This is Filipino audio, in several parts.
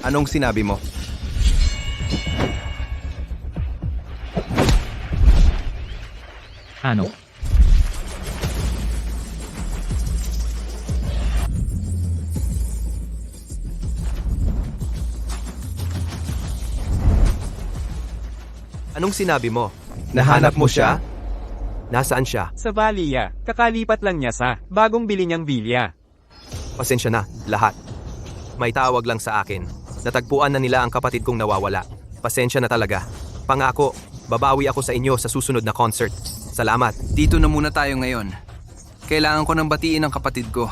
Anong sinabi mo? Ano? Anong sinabi mo? Nahanap mo siya? Nasaan siya? Sa Valia, kakalipat lang niya sa bagong bili niyang bilya. Pasensya na, lahat. May tawag lang sa akin. Natagpuan na nila ang kapatid kong nawawala. Pasensya na talaga. Pangako, babawi ako sa inyo sa susunod na concert. Salamat. Dito na muna tayo ngayon. Kailangan ko nang batiin ang kapatid ko.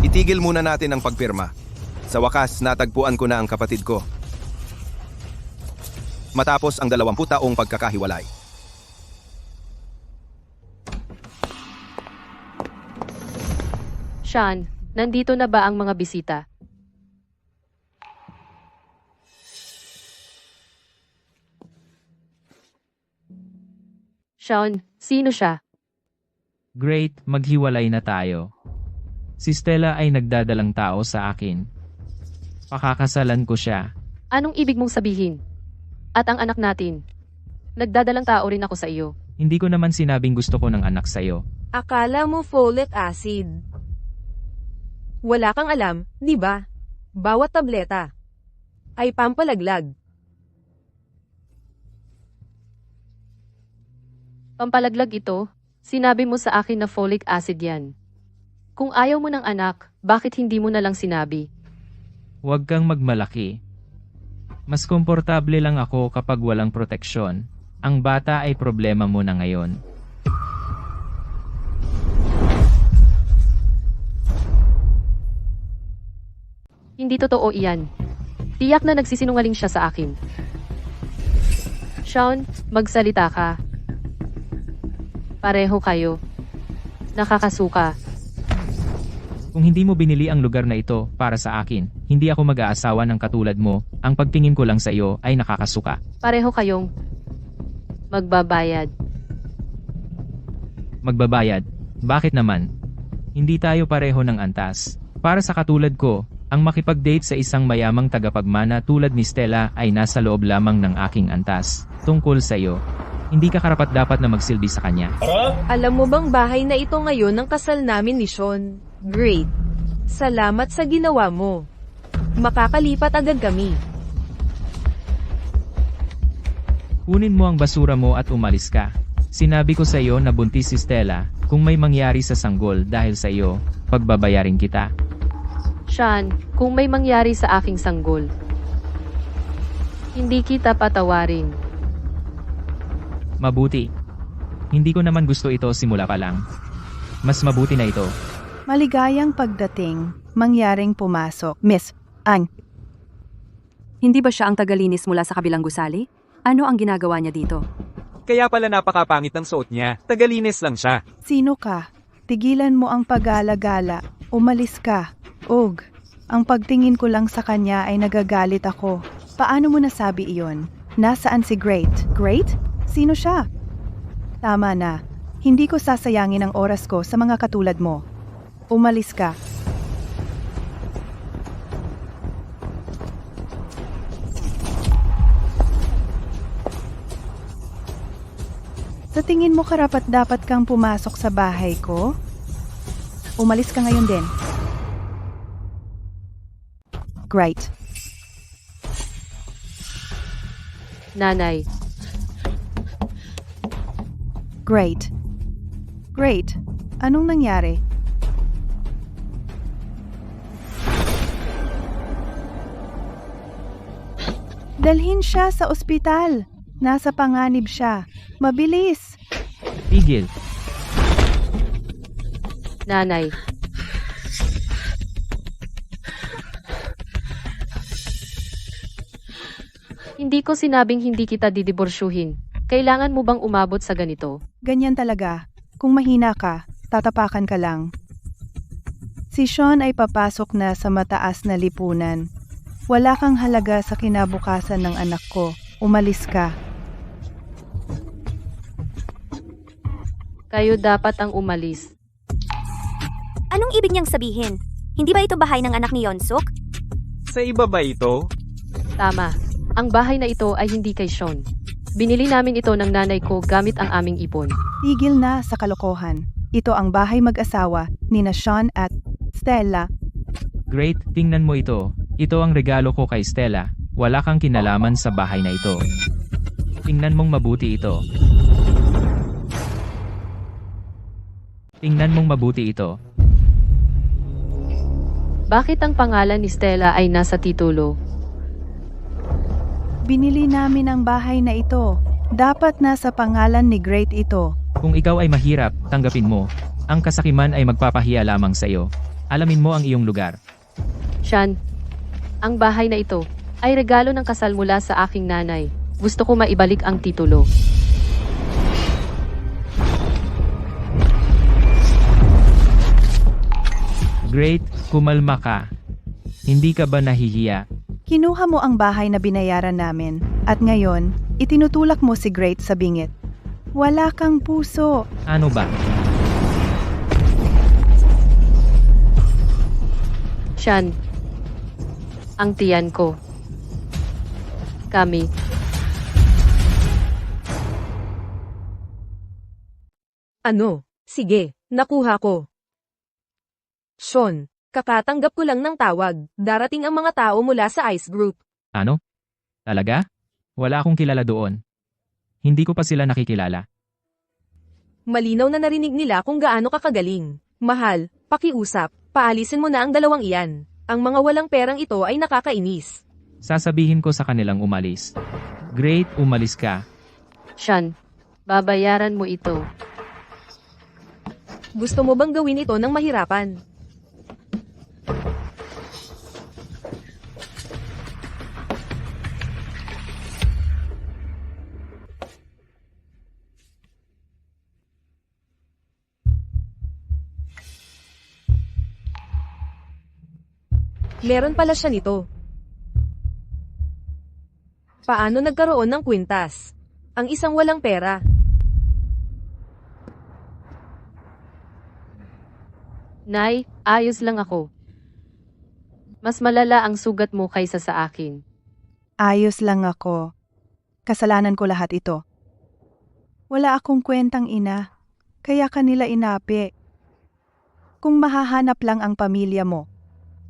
Itigil muna natin ang pagpirma. Sa wakas, natagpuan ko na ang kapatid ko. Matapos ang 20 taong pagkakahiwalay. Sean, nandito na ba ang mga bisita? Sean, sino siya? Great, maghiwalay na tayo. Si Stella ay nagdadalang tao sa akin. Pakakasalan ko siya. Anong ibig mong sabihin? At ang anak natin? Nagdadalang tao rin ako sa iyo. Hindi ko naman sinabing gusto ko ng anak sa'yo. Akala mo folic acid. Wala kang alam, di ba? Bawat tableta ay pampalaglag. Pampalaglag ito, sinabi mo sa akin na folic acid yan. Kung ayaw mo ng anak, bakit hindi mo na lang sinabi? Huwag kang magmalaki. Mas komportable lang ako kapag walang proteksyon. Ang bata ay problema mo na ngayon. Hindi totoo iyan. Tiyak na nagsisinungaling siya sa akin. Sean, magsalita ka. Pareho kayo. Nakakasuka. Kung hindi mo binili ang lugar na ito para sa akin, hindi ako mag-aasawa ng katulad mo. Ang pagtingin ko lang sa iyo ay nakakasuka. Pareho kayong magbabayad. Magbabayad. Bakit naman? Hindi tayo pareho ng antas. Para sa katulad ko, ang makipag-date sa isang mayamang tagapagmana tulad ni Stella ay nasa loob lamang ng aking antas. Tungkol sa iyo, hindi ka karapat-dapat na magsilbi sa kanya. Alam mo bang bahay na ito ngayon ng kasal namin ni Sean? Great. Salamat sa ginawa mo. Makakalipat agad kami. Kunin mo ang basura mo at umalis ka. Sinabi ko sa iyo na buntis si Stella. Kung may mangyari sa sanggol dahil sa iyo, pagbabayarin kita. Sean, kung may mangyari sa aking sanggol, hindi kita patawarin. Mabuti. Hindi ko naman gusto ito simula pa lang. Mas mabuti na ito. Maligayang pagdating, mangyaring pumasok. Miss Ang. Hindi ba siya ang tagalinis mula sa kabilang gusali? Ano ang ginagawa niya dito? Kaya pala napakapangit ng suot niya. Tagalinis lang siya. Sino ka? Tigilan mo ang pag-alagala. Umalis ka. Og, ang pagtingin ko lang sa kanya ay nagagalit ako. Paano mo nasabi iyon? Nasaan si Great? Great? Sino siya? Tama na. Hindi ko sasayangin ang oras ko sa mga katulad mo. Umalis ka. Sa tingin mo karapat-dapat kang pumasok sa bahay ko? Umalis ka ngayon din. Great. Nanay, Great. Great. Anong nangyari? Dalhin siya sa ospital. Nasa panganib siya. Mabilis. Tigil. nanay. Hindi ko sinabing hindi kita didiborsyuhin. Kailangan mo bang umabot sa ganito? Ganyan talaga. Kung mahina ka, tatapakan ka lang. Si Sean ay papasok na sa mataas na lipunan. Wala kang halaga sa kinabukasan ng anak ko. Umalis ka. Kayo dapat ang umalis. Anong ibig niyang sabihin? Hindi ba ito bahay ng anak ni Yonsuk? Sa iba ba ito? Tama. Ang bahay na ito ay hindi kay Sean. Binili namin ito ng nanay ko gamit ang aming ipon. Tigil na sa kalokohan. Ito ang bahay mag-asawa ni na Sean at Stella. Great, tingnan mo ito. Ito ang regalo ko kay Stella. Wala kang kinalaman sa bahay na ito. Tingnan mong mabuti ito. Tingnan mong mabuti ito. Bakit ang pangalan ni Stella ay nasa titulo? Binili namin ang bahay na ito. Dapat nasa pangalan ni Great ito. Kung ikaw ay mahirap, tanggapin mo. Ang kasakiman ay magpapahiya lamang sa iyo. Alamin mo ang iyong lugar. Sean, ang bahay na ito ay regalo ng kasal mula sa aking nanay. Gusto ko maibalik ang titulo. Great, kumalma ka. Hindi ka ba nahihiya? Kinuha mo ang bahay na binayaran namin. At ngayon, itinutulak mo si Great sa bingit. Wala kang puso. Ano ba? Sean, ang tiyan ko. Kami. Ano? Sige, nakuha ko. Sean, kakatanggap ko lang ng tawag. Darating ang mga tao mula sa ICE Group. Ano? Talaga? Wala akong kilala doon. Hindi ko pa sila nakikilala. Malinaw na narinig nila kung gaano ka kagaling. Mahal, pakiusap, paalisin mo na ang dalawang iyan. Ang mga walang perang ito ay nakakainis. Sasabihin ko sa kanilang umalis. Great, umalis ka. Sean, babayaran mo ito. Gusto mo bang gawin ito ng mahirapan? Meron pala siya nito. Paano nagkaroon ng kwintas? Ang isang walang pera. Nay, ayos lang ako. Mas malala ang sugat mo kaysa sa akin. Ayos lang ako. Kasalanan ko lahat ito. Wala akong kwentang ina, kaya kanila inapi. Kung mahahanap lang ang pamilya mo,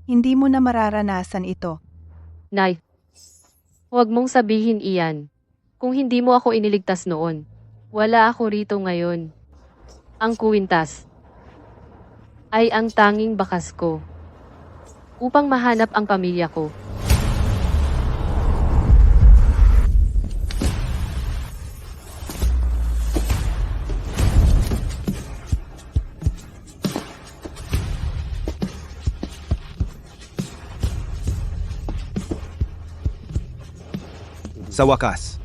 hindi mo na mararanasan ito. Nay, huwag mong sabihin iyan. Kung hindi mo ako iniligtas noon, wala ako rito ngayon. Ang kuwintas ay ang tanging bakas ko upang mahanap ang pamilya ko. Sa wakas,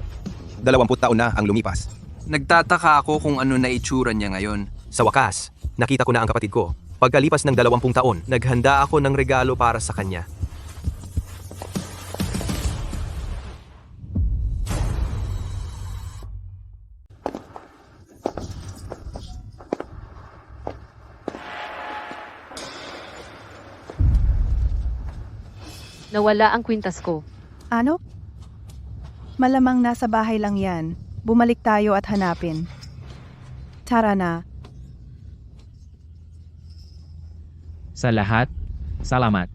20 taon na ang lumipas. Nagtataka ako kung ano na itsura niya ngayon. Sa wakas, nakita ko na ang kapatid ko. Pagkalipas ng 20 taon, naghanda ako ng regalo para sa kanya. Nawala ang kwintas ko. Ano? Malamang nasa bahay lang yan. Bumalik tayo at hanapin. Tara na. Sa lahat, salamat.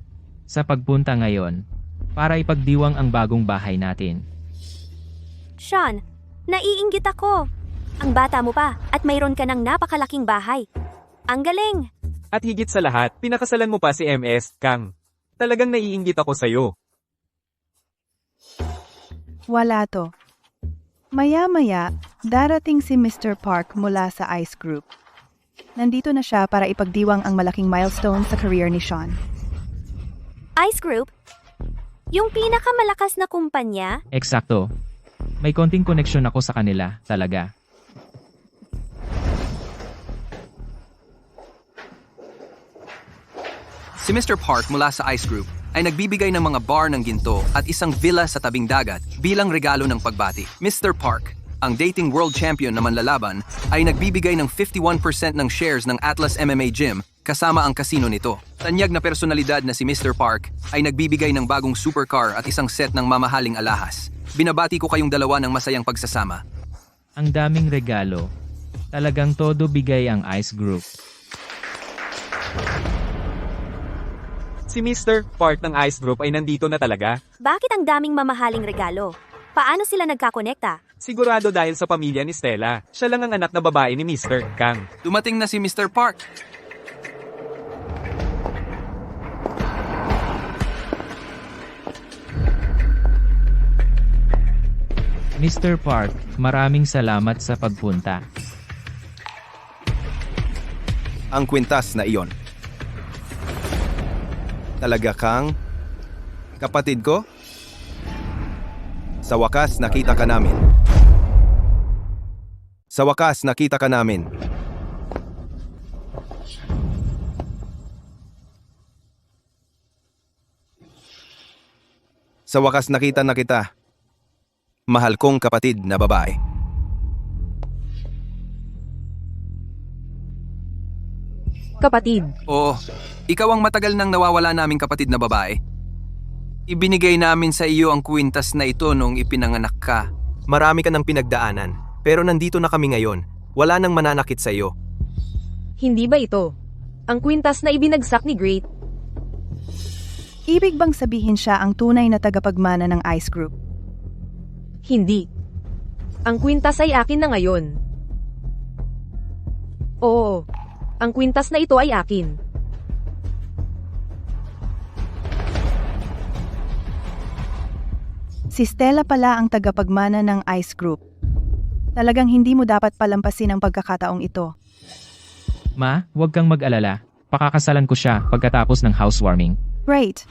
Sa pagpunta ngayon, para ipagdiwang ang bagong bahay natin. Sean, naiinggit ako. Ang bata mo pa at mayroon ka ng napakalaking bahay. Ang galing! At higit sa lahat, pinakasalan mo pa si MS, Kang. Talagang naiinggit ako sa'yo. Wala to. Maya-maya, darating si Mr. Park mula sa ICE Group. Nandito na siya para ipagdiwang ang malaking milestone sa career ni Sean. ICE Group? Yung pinakamalakas na kumpanya? Eksakto. May konting koneksyon ako sa kanila, talaga. Si Mr. Park mula sa ICE Group ay nagbibigay ng mga bar ng ginto at isang villa sa tabing dagat bilang regalo ng pagbati. Mr. Park, ang dating world champion na manlalaban, ay nagbibigay ng 51% ng shares ng Atlas MMA Gym kasama ang kasino nito. Tanyag na personalidad na si Mr. Park ay nagbibigay ng bagong supercar at isang set ng mamahaling alahas. Binabati ko kayong dalawa ng masayang pagsasama. Ang daming regalo. Talagang todo bigay ang Ice Group. Si Mr. Park ng Ice Group ay nandito na talaga. Bakit ang daming mamahaling regalo? Paano sila nagkakonekta? Sigurado dahil sa pamilya ni Stella. Siya lang ang anak na babae ni Mr. Kang. Dumating na si Mr. Park. Mr. Park, maraming salamat sa pagpunta. Ang kwintas na iyon. Talaga kang kapatid ko? Sa wakas nakita ka namin. Sa wakas nakita ka namin. Sa wakas nakita na kita. Mahal kong kapatid na babae. Kapatid, Oo, ikaw ang matagal nang nawawala naming kapatid na babae. Ibinigay namin sa iyo ang kwintas na ito nung ipinanganak ka. Marami ka ng pinagdaanan, pero nandito na kami ngayon. Wala nang mananakit sa iyo. hindi ba ito ang kwintas na ibinagsak ni Great? Ibig bang sabihin siya ang tunay na tagapagmana ng Ice Group? Hindi. Ang kwintas ay akin na ngayon. Oo, ang kwintas na ito ay akin. Si Stella pala ang tagapagmana ng Ice Group. Talagang hindi mo dapat palampasin ang pagkakataong ito. Ma, huwag kang mag-alala. Pakakasalan ko siya pagkatapos ng housewarming. Great.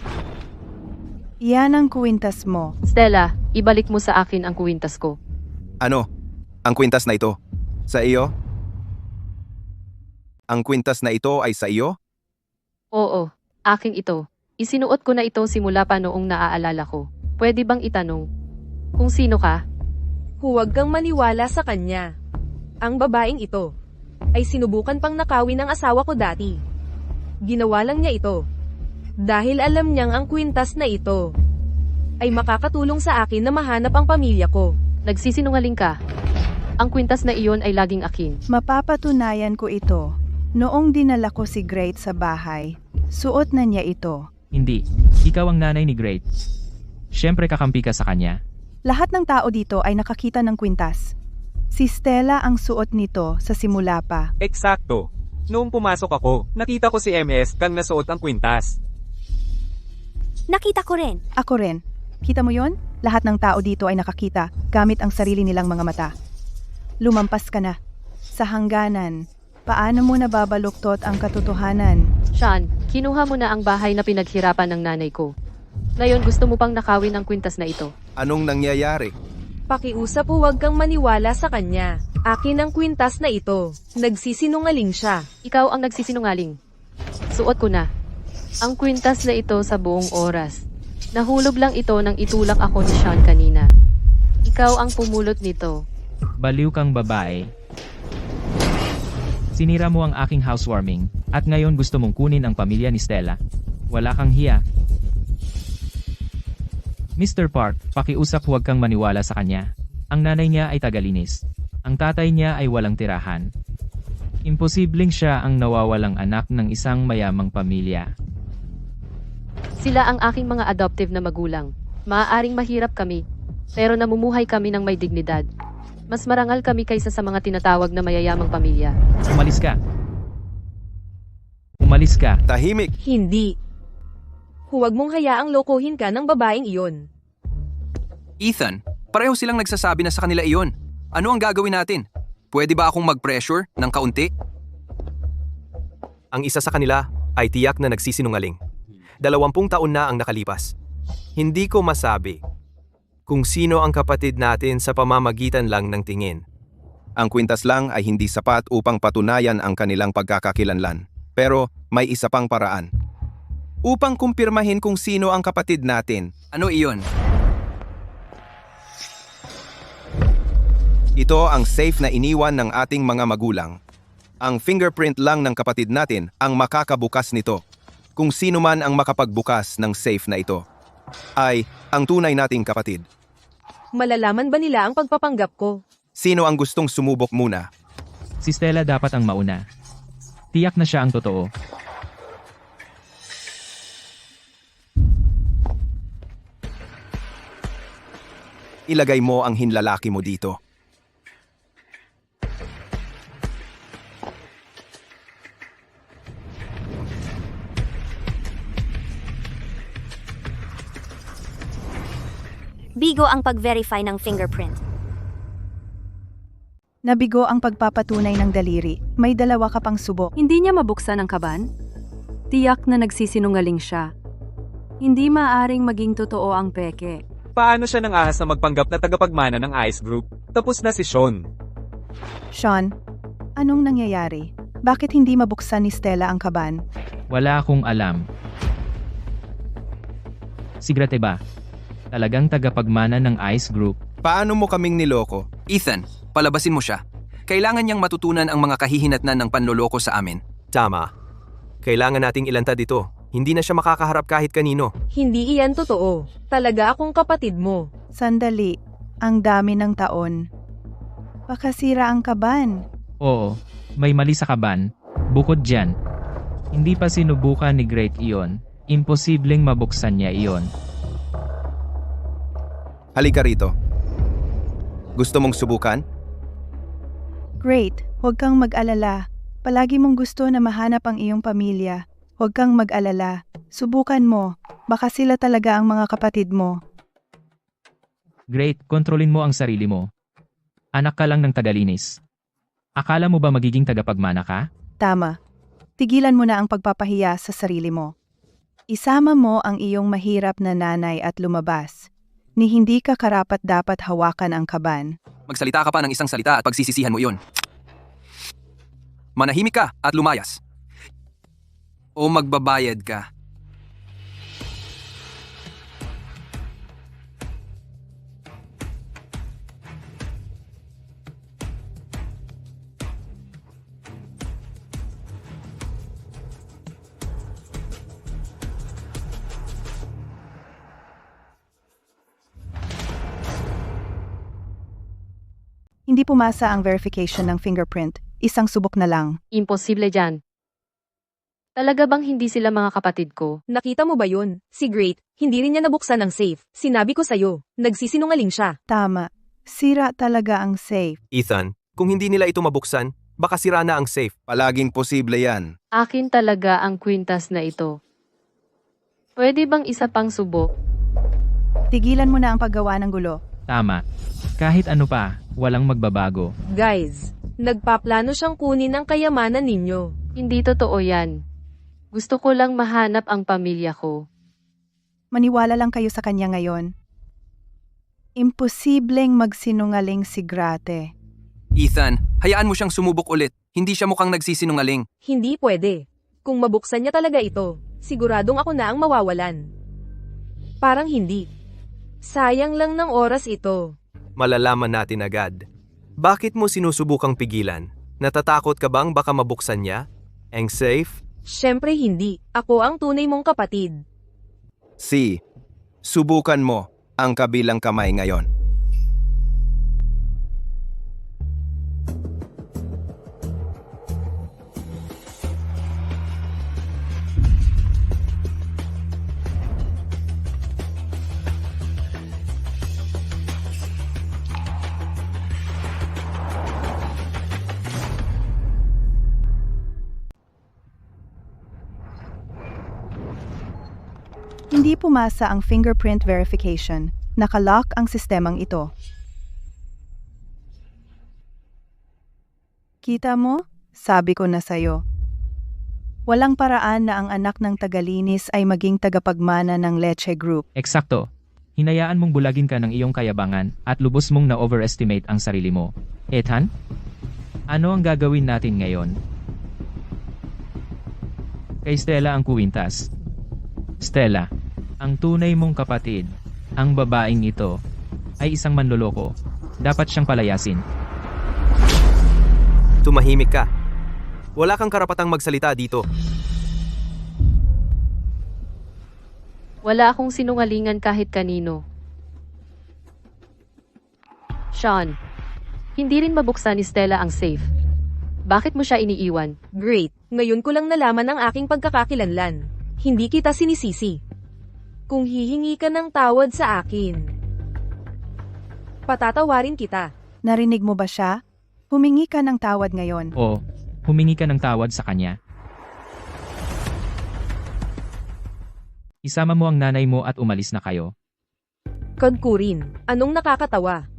Yan ang kwintas mo. Stella, ibalik mo sa akin ang kuwintas ko. Ano? Ang kwintas na ito? Sa iyo? Ang kwintas na ito ay sa iyo? Oo, aking ito. Isinuot ko na ito simula pa noong naaalala ko. Pwede bang itanong kung sino ka? Huwag kang maniwala sa kanya. Ang babaeng ito ay sinubukan pang nakawin ng asawa ko dati. Ginawa lang niya ito dahil alam niyang ang kwintas na ito ay makakatulong sa akin na mahanap ang pamilya ko. Nagsisinungaling ka. Ang kwintas na iyon ay laging akin. Mapapatunayan ko ito. Noong dinala ko si Great sa bahay, suot na niya ito. Hindi. Ikaw ang nanay ni Great. Siyempre kakampi ka sa kanya. Lahat ng tao dito ay nakakita ng kwintas. Si Stella ang suot nito sa simula pa. Eksakto. Noong pumasok ako, nakita ko si MS kang nasuot ang kwintas. Nakita ko rin. Ako rin. Kita mo yon? Lahat ng tao dito ay nakakita gamit ang sarili nilang mga mata. Lumampas ka na. Sa hangganan, paano mo nababaluktot ang katotohanan? Sean, kinuha mo na ang bahay na pinaghirapan ng nanay ko. Ngayon gusto mo pang nakawin ang kwintas na ito. Anong nangyayari? Pakiusap, huwag kang maniwala sa kanya. Akin ang kwintas na ito. Nagsisinungaling siya. Ikaw ang nagsisinungaling. Suot ko na ang kwintas na ito sa buong oras. Nahulog lang ito nang itulak ako ni Sean kanina. Ikaw ang pumulot nito. Baliw kang babae. Sinira mo ang aking housewarming, at ngayon gusto mong kunin ang pamilya ni Stella. Wala kang hiya. Mr. Park, pakiusap, huwag kang maniwala sa kanya. Ang nanay niya ay tagalinis. Ang tatay niya ay walang tirahan. Imposibleng siya ang nawawalang anak ng isang mayamang pamilya. Sila ang aking mga adoptive na magulang. Maaaring mahirap kami, pero namumuhay kami ng may dignidad. Mas marangal kami kaysa sa mga tinatawag na mayayamang pamilya. Umalis ka. Umalis ka. Tahimik. Hindi. Huwag mong hayaang lokohin ka ng babaeng iyon. Ethan, pareho silang nagsasabi na sa kanila iyon. Ano ang gagawin natin? Pwede ba akong mag-pressure ng kaunti? Ang isa sa kanila ay tiyak na nagsisinungaling. 20 taon na ang nakalipas. Hindi ko masabi kung sino ang kapatid natin sa pamamagitan lang ng tingin. Ang kwintas lang ay hindi sapat upang patunayan ang kanilang pagkakakilanlan. Pero may isa pang paraan. Upang kumpirmahin kung sino ang kapatid natin. Ano iyon? Ito ang safe na iniwan ng ating mga magulang. Ang fingerprint lang ng kapatid natin ang makakabukas nito. Kung sino man ang makapagbukas ng safe na ito, ay ang tunay nating kapatid. Malalaman ba nila ang pagpapanggap ko? Sino ang gustong sumubok muna? Si Stella dapat ang mauna. Tiyak na siya ang totoo. Ilagay mo ang hinlalaki mo dito. Bigo ang pag-verify ng fingerprint. Nabigo ang pagpapatunay ng daliri. May dalawa ka pang subo. Hindi niya mabuksan ang kaban? Tiyak na nagsisinungaling siya. Hindi maaring maging totoo ang peke. Paano siya nang ahas na magpanggap na tagapagmana ng Ice Group? Tapos na si Sean. Sean, anong nangyayari? Bakit hindi mabuksan ni Stella ang kaban? Wala akong alam. Sigrate ba? Talagang tagapagmana ng Ice Group. Paano mo kaming niloko? Ethan, palabasin mo siya. Kailangan niyang matutunan ang mga kahihinatnan ng panloloko sa amin. Tama. Kailangan nating ilantad ito. Hindi na siya makakaharap kahit kanino. Hindi iyan totoo. Talaga akong kapatid mo. Sandali, ang dami ng taon. Baka sira ang kaban. Oo, may mali sa kaban. Bukod dyan, hindi pa sinubukan ni Great iyon. Imposibleng mabuksan niya iyon. Halika rito. Gusto mong subukan? Great, huwag kang mag-alala. Palagi mong gusto na mahanap ang iyong pamilya. Huwag kang mag-alala. Subukan mo. Baka sila talaga ang mga kapatid mo. Great, kontrolin mo ang sarili mo. Anak ka lang ng tagalinis. Akala mo ba magiging tagapagmana ka? Tama. Tigilan mo na ang pagpapahiya sa sarili mo. Isama mo ang iyong mahirap na nanay at lumabas. Ni hindi ka karapat-dapat hawakan ang kaban. Magsalita ka pa ng isang salita at pagsisisihan mo iyon. Manahimik ka at lumayas. O magbabayad ka. Hindi pumasa ang verification ng fingerprint. Isang subok na lang. Imposible dyan. Talaga bang hindi sila mga kapatid ko? Nakita mo ba yun? Si Great, hindi rin niya nabuksan ang safe. Sinabi ko sa'yo, nagsisinungaling siya. Tama. Sira talaga ang safe. Ethan, kung hindi nila ito mabuksan, baka sira na ang safe. Palaging posible yan. Akin talaga ang kwintas na ito. Pwede bang isa pang subok? Tigilan mo na ang paggawa ng gulo. Tama. Kahit ano pa, walang magbabago. Guys, nagpaplano siyang kunin ang kayamanan ninyo. Hindi totoo yan. Gusto ko lang mahanap ang pamilya ko. Maniwala lang kayo sa kanya ngayon. Imposibleng magsinungaling si Grate. Ethan, hayaan mo siyang sumubok ulit. Hindi siya mukhang nagsisinungaling. Hindi pwede. Kung mabuksan niya talaga ito, siguradong ako na ang mawawalan. Parang hindi. Sayang lang ng oras ito. Malalaman natin agad. Bakit mo sinusubukang pigilan? Natatakot ka bang baka mabuksan niya? Ang safe? Siyempre hindi. Ako ang tunay mong kapatid. Subukan mo ang kabilang kamay ngayon. Hindi pumasa ang fingerprint verification. Nakalock ang sistemang ito. Kita mo? Sabi ko na sayo. Walang paraan na ang anak ng tagalinis ay maging tagapagmana ng Leche Group. Eksakto. Hinayaan mong bulagin ka ng iyong kayabangan at lubos mong na-overestimate ang sarili mo. Ethan? Ano ang gagawin natin ngayon? Kay Stella ang kuwintas. Stella, ang tunay mong kapatid, ang babaeng ito, ay isang manloloko. Dapat siyang palayasin. Tumahimik ka. Wala kang karapatang magsalita dito. Wala akong sinungalingan kahit kanino. Sean, hindi rin mabuksan ni Stella ang safe. Bakit mo siya iniiwan? Great, ngayon ko lang nalaman ang aking pagkakakilanlan. Hindi kita sinisisi. Kung hihingi ka ng tawad sa akin, patatawarin kita. Narinig mo ba siya? Humingi ka ng tawad ngayon. O, humingi ka ng tawad sa kanya. Isama mo ang nanay mo at umalis na kayo. Kankurin, anong nakakatawa?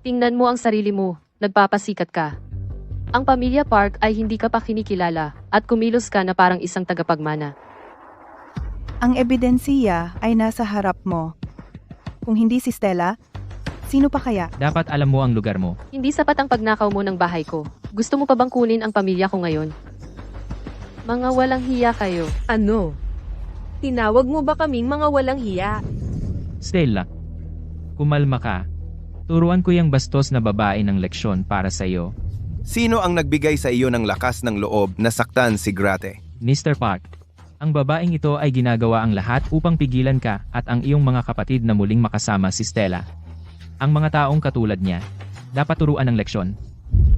Tingnan mo ang sarili mo, nagpapasikat ka. Ang pamilya Park ay hindi ka pa kinikilala at kumilos ka na parang isang tagapagmana. Ang ebidensiya ay nasa harap mo. Kung hindi si Stella, sino pa kaya? Dapat alam mo ang lugar mo. Hindi sapat ang pagnakaw mo ng bahay ko. Gusto mo pa bang kunin ang pamilya ko ngayon? Mga walang hiya kayo. Ano? Tinawag mo ba kaming mga walang hiya? Stella, kumalma ka. Turuan ko yung bastos na babae ng leksyon para sa iyo. Sino ang nagbigay sa iyo ng lakas ng loob na saktan si Grate? Mr. Park, ang babaeng ito ay ginagawa ang lahat upang pigilan ka at ang iyong mga kapatid na muling makasama si Stella. Ang mga taong katulad niya, dapat turuan ng leksyon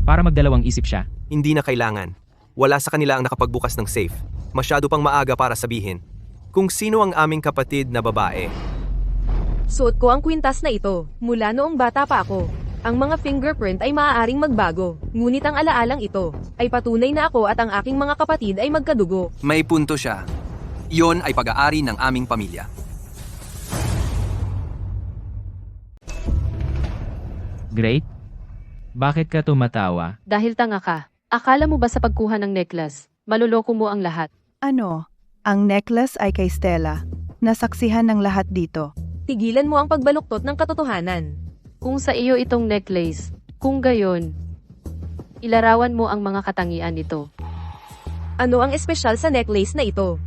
para magdalawang isip siya. Hindi na kailangan. Wala sa kanila ang nakapagbukas ng safe. Masyado pang maaga para sabihin kung sino ang aming kapatid na babae. Suot ko ang kwintas na ito, mula noong bata pa ako. Ang mga fingerprint ay maaaring magbago, ngunit ang alaalang ito ay patunay na ako at ang aking mga kapatid ay magkadugo. May punto siya. Iyon ay pag-aari ng aming pamilya. Great? Bakit ka tumatawa? Dahil tanga ka. Akala mo ba sa pagkuha ng necklace, maluloko mo ang lahat? Ano? Ang necklace ay kay Stella. Nasaksihan ng lahat dito. Tigilan mo ang pagbaluktot ng katotohanan. Kung sa iyo itong necklace, kung gayon, ilarawan mo ang mga katangian nito. Ano ang espesyal sa necklace na ito?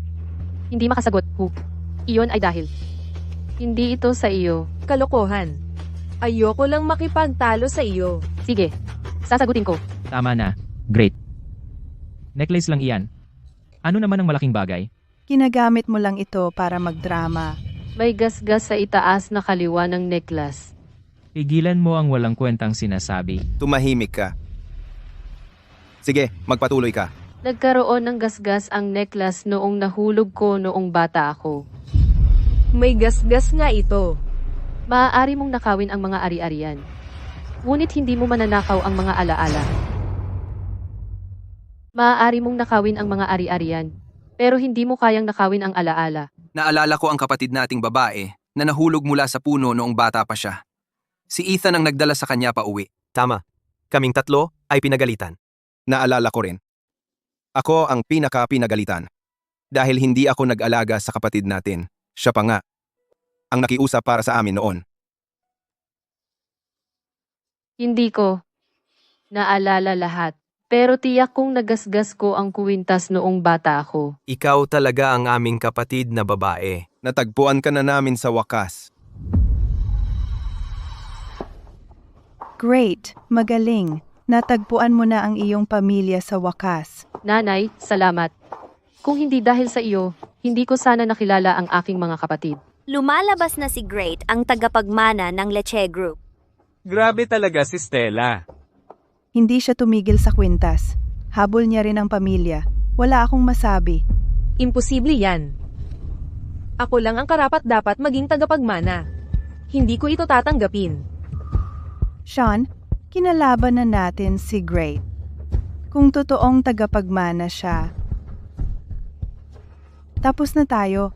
Hindi makasagot, Hu. Iyon ay dahil. Hindi ito sa iyo. Kalokohan. Ayoko lang makipagtalo sa iyo. Sige, sasagutin ko. Tama na. Great. Necklace lang iyan. Ano naman ang malaking bagay? Ginagamit mo lang ito para magdrama. May gasgas sa itaas na kaliwa ng necklace. Pigilan mo ang walang kwentang sinasabi. Tumahimik ka. Sige, magpatuloy ka. Nagkaroon ng gasgas ang necklace noong nahulog ko noong bata ako. May gasgas nga ito. Maaari mong nakawin ang mga ari-arian. Ngunit hindi mo mananakaw ang mga alaala. Maaari mong nakawin ang mga ari-arian, pero hindi mo kayang nakawin ang alaala. Naalala ko ang kapatid nating babae na nahulog mula sa puno noong bata pa siya. Si Ethan ang nagdala sa kanya pa uwi. Tama. Kaming tatlo ay pinagalitan. Naalala ko rin. Ako ang pinaka-pinagalitan. Dahil hindi ako nag-alaga sa kapatid natin. Siya pa nga. Ang nakiusap para sa amin noon. Hindi ko naalala lahat. Pero tiyak kong nagasgas ko ang kuwintas noong bata ako. Ikaw talaga ang aming kapatid na babae. Natagpuan ka na namin sa wakas. Great, magaling. Natagpuan mo na ang iyong pamilya sa wakas. Nanay, salamat. Kung hindi dahil sa iyo, hindi ko sana nakilala ang aking mga kapatid. Lumalabas na si Great, ang tagapagmana ng Leche Group. Grabe talaga si Stella. Hindi siya tumigil sa kwintas. Habol niya rin ang pamilya. Wala akong masabi. Imposible yan. Ako lang ang karapat-dapat maging tagapagmana. Hindi ko ito tatanggapin. Sean, kinalaban na natin si Great. Kung totoong tagapagmana siya. Tapos na tayo.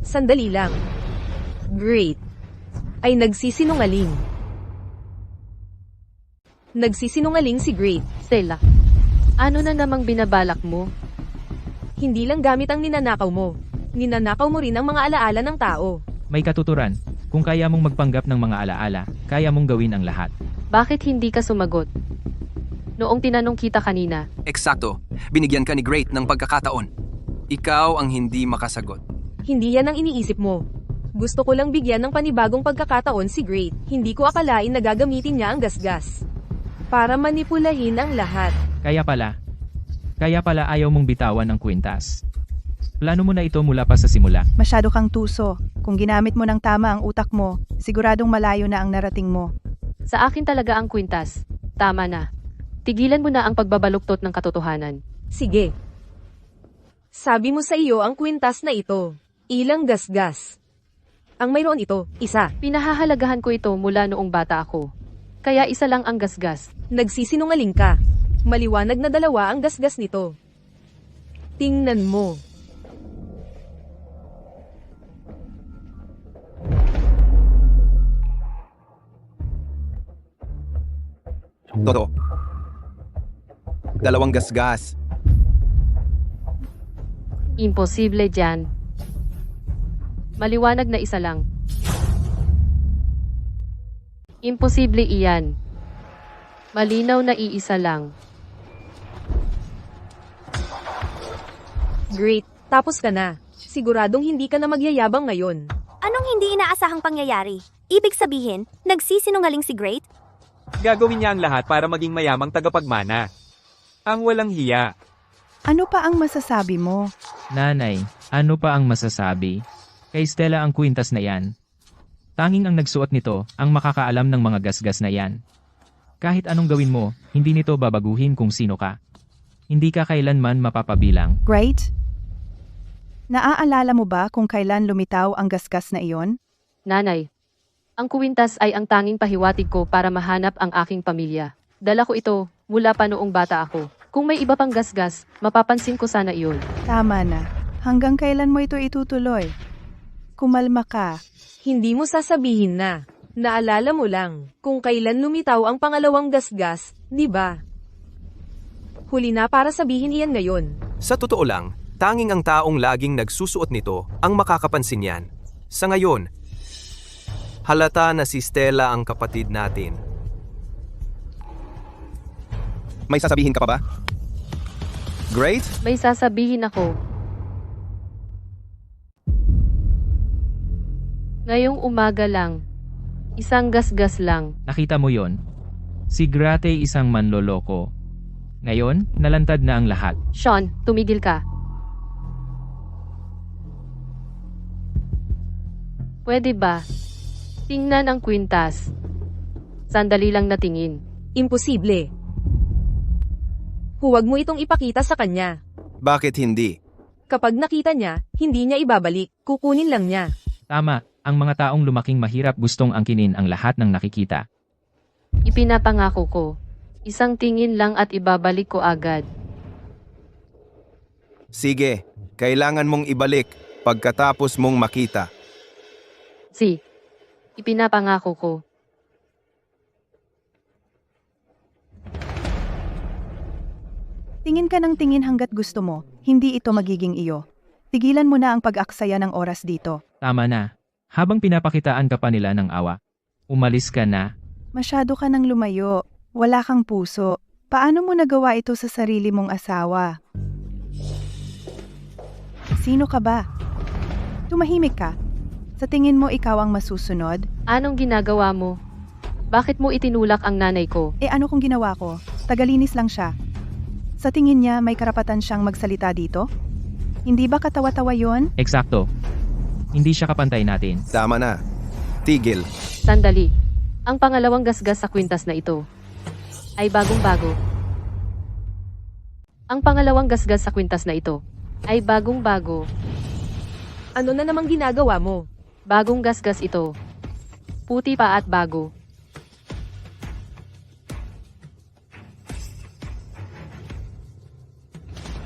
Sandali lang. Great. Ay nagsisinungaling. Nagsisinungaling si Great. Stella, ano na namang binabalak mo? Hindi lang gamit ang ninanakaw mo. Ninanakaw mo rin ang mga alaala ng tao. May katuturan. Kung kaya mong magpanggap ng mga alaala, kaya mong gawin ang lahat. Bakit hindi ka sumagot? Noong tinanong kita kanina, Eksakto. Binigyan ka ni Great ng pagkakataon. Ikaw ang hindi makasagot. Hindi yan ang iniisip mo. Gusto ko lang bigyan ng panibagong pagkakataon si Great. Hindi ko akalain na gagamitin niya ang gasgas para manipulahin ang lahat. Kaya pala, Kaya pala ayaw mong bitawan ang kwintas. Plano mo na ito mula pa sa simula. Masyado kang tuso. Kung ginamit mo ng tama ang utak mo, siguradong malayo na ang narating mo. Sa akin talaga ang kwintas. Tama na. Tigilan mo na ang pagbabaluktot ng katotohanan. Sige. Sabi mo sa iyo ang kwintas na ito. Ilang gasgas. Ang mayroon ito, isa. Pinahahalagahan ko ito mula noong bata ako. Kaya isa lang ang gasgas. Nagsisinungaling ka. Maliwanag na dalawa ang gasgas nito. Tingnan mo. Totoo. 2 gasgas. Imposible dyan. Maliwanag na isa lang. Imposible iyan. Malinaw na iisa lang. Great. Tapos ka na. Siguradong hindi ka na magyayabang ngayon. Anong hindi inaasahang pangyayari? Ibig sabihin, nagsisinungaling si Great? Gagawin niya ang lahat para maging mayamang tagapagmana. Ang walang hiya. Ano pa ang masasabi mo? Nanay, ano pa ang masasabi? Kay Stella ang kwintas na yan. Tanging ang nagsuot nito ang makakaalam ng mga gasgas na yan. Kahit anong gawin mo, hindi nito babaguhin kung sino ka. Hindi ka kailanman mapapabilang. Great? Naaalala mo ba kung kailan lumitaw ang gasgas na iyon? Nanay, ang kwintas ay ang tanging pahiwatig ko para mahanap ang aking pamilya. Dala ko ito mula pa noong bata ako. Kung may iba pang gasgas, mapapansin ko sana iyon. Tama na. Hanggang kailan mo ito itutuloy? Kumalma ka. Hindi mo sasabihin na. Naalala mo lang kung kailan lumitaw ang pangalawang gasgas, di ba? Huli na para sabihin iyan ngayon. Sa totoo lang, tanging ang taong laging nagsusuot nito ang makakapansin yan. Sa ngayon, halata na si Stella ang kapatid natin. May sasabihin ka pa ba? Great? May sasabihin ako. Ngayong umaga lang. Isang gasgas lang. Nakita mo yon? Si Grate isang manloloko. Ngayon, nalantad na ang lahat. Sean, tumigil ka. Pwede ba? Tingnan ang kwintas. Sandali lang natingin. Imposible. Huwag mo itong ipakita sa kanya. Bakit hindi? Kapag nakita niya, hindi niya ibabalik. Kukunin lang niya. Tama, ang mga taong lumaking mahirap gustong angkinin ang lahat ng nakikita. Ipinapangako ko. Isang tingin lang at ibabalik ko agad. Sige, kailangan mong ibalik pagkatapos mong makita. Ipinapangako ko. Tingin ka ng tingin hanggat gusto mo. Hindi ito magiging iyo. Tigilan mo na ang pag-aksaya ng oras dito. Tama na. Habang pinapakitaan ka pa nila ng awa, umalis ka na. Masyado ka nang lumayo. Wala kang puso. Paano mo nagawa ito sa sarili mong asawa? Sino ka ba? Tumahimik ka. Sa tingin mo ikaw ang masusunod? Anong ginagawa mo? Bakit mo itinulak ang nanay ko? Ano kung ginawa ko? Tagalinis lang siya. Sa tingin niya may karapatan siyang magsalita dito? Hindi ba katawa-tawa yon? Eksakto. Hindi siya kapantay natin. Tama na. Tigil. Sandali. Ang pangalawang gasgas sa kwintas na ito ay bagong-bago. Ang pangalawang gasgas sa kwintas na ito ay bagong-bago. Ano na namang ginagawa mo? Bagong gasgas ito. Puti pa at bago.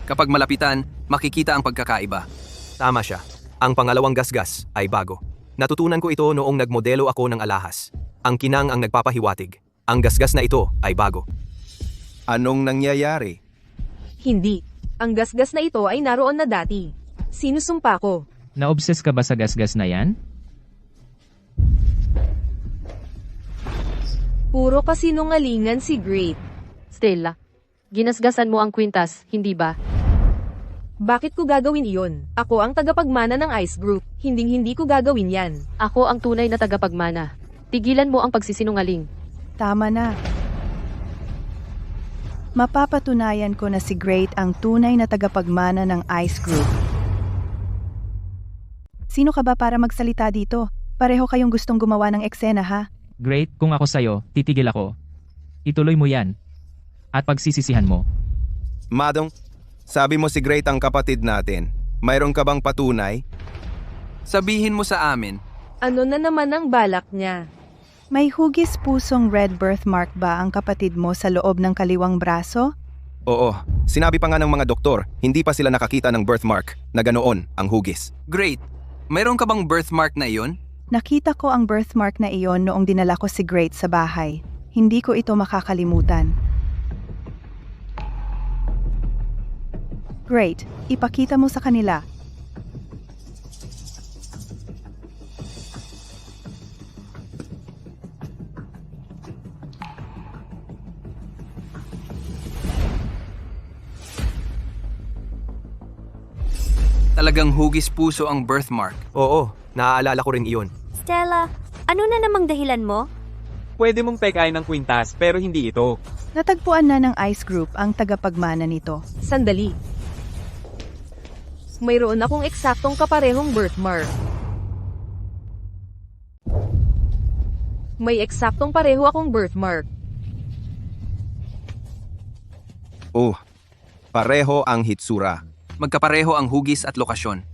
Kapag malapitan, makikita ang pagkakaiba. Tama siya. Ang pangalawang gasgas ay bago. Natutunan ko ito noong nagmodelo ako ng alahas. Ang kinang ang nagpapahiwatig. Ang gasgas na ito ay bago. Anong nangyayari? Hindi. Ang gasgas na ito ay naroon na dati. Sinusumpa ko. Naobses ka ba sa gasgas na yan? Puro kasinungalingan si Great. Stella, ginasgasan mo ang kwintas, hindi ba? Bakit ko gagawin iyon? Ako ang tagapagmana ng Ice Group. Hinding-hindi ko gagawin yan. Ako ang tunay na tagapagmana. Tigilan mo ang pagsisinungaling. Tama na. Mapapatunayan ko na si Great ang tunay na tagapagmana ng Ice Group. Sino ka ba para magsalita dito? Pareho kayong gustong gumawa ng eksena ha? Great, kung ako sa'yo, titigil ako. Ituloy mo yan. At pagsisisihan mo. Madong, sabi mo si Great ang kapatid natin. Mayroon ka bang patunay? Sabihin mo sa amin. Ano na naman ang balak niya? May hugis pusong red birthmark ba ang kapatid mo sa loob ng kaliwang braso? Oo, sinabi pa nga ng mga doktor, hindi pa sila nakakita ng birthmark na ganoon ang hugis. Great. Mayroon ka bang birthmark na iyon? Nakita ko ang birthmark na iyon noong dinala ko si Great sa bahay. Hindi ko ito makakalimutan. Great, ipakita mo sa kanila. Talagang hugis puso ang birthmark. Oo, naaalala ko rin iyon. Stella, ano na namang dahilan mo? Pwede mong pekain ng kwintas pero hindi ito. Natagpuan na ng Ice Group ang tagapagmana nito. Sandali. Mayroon akong eksaktong kaparehong birthmark. May eksaktong pareho akong birthmark. Oh, pareho ang hitsura. Magkapareho ang hugis at lokasyon.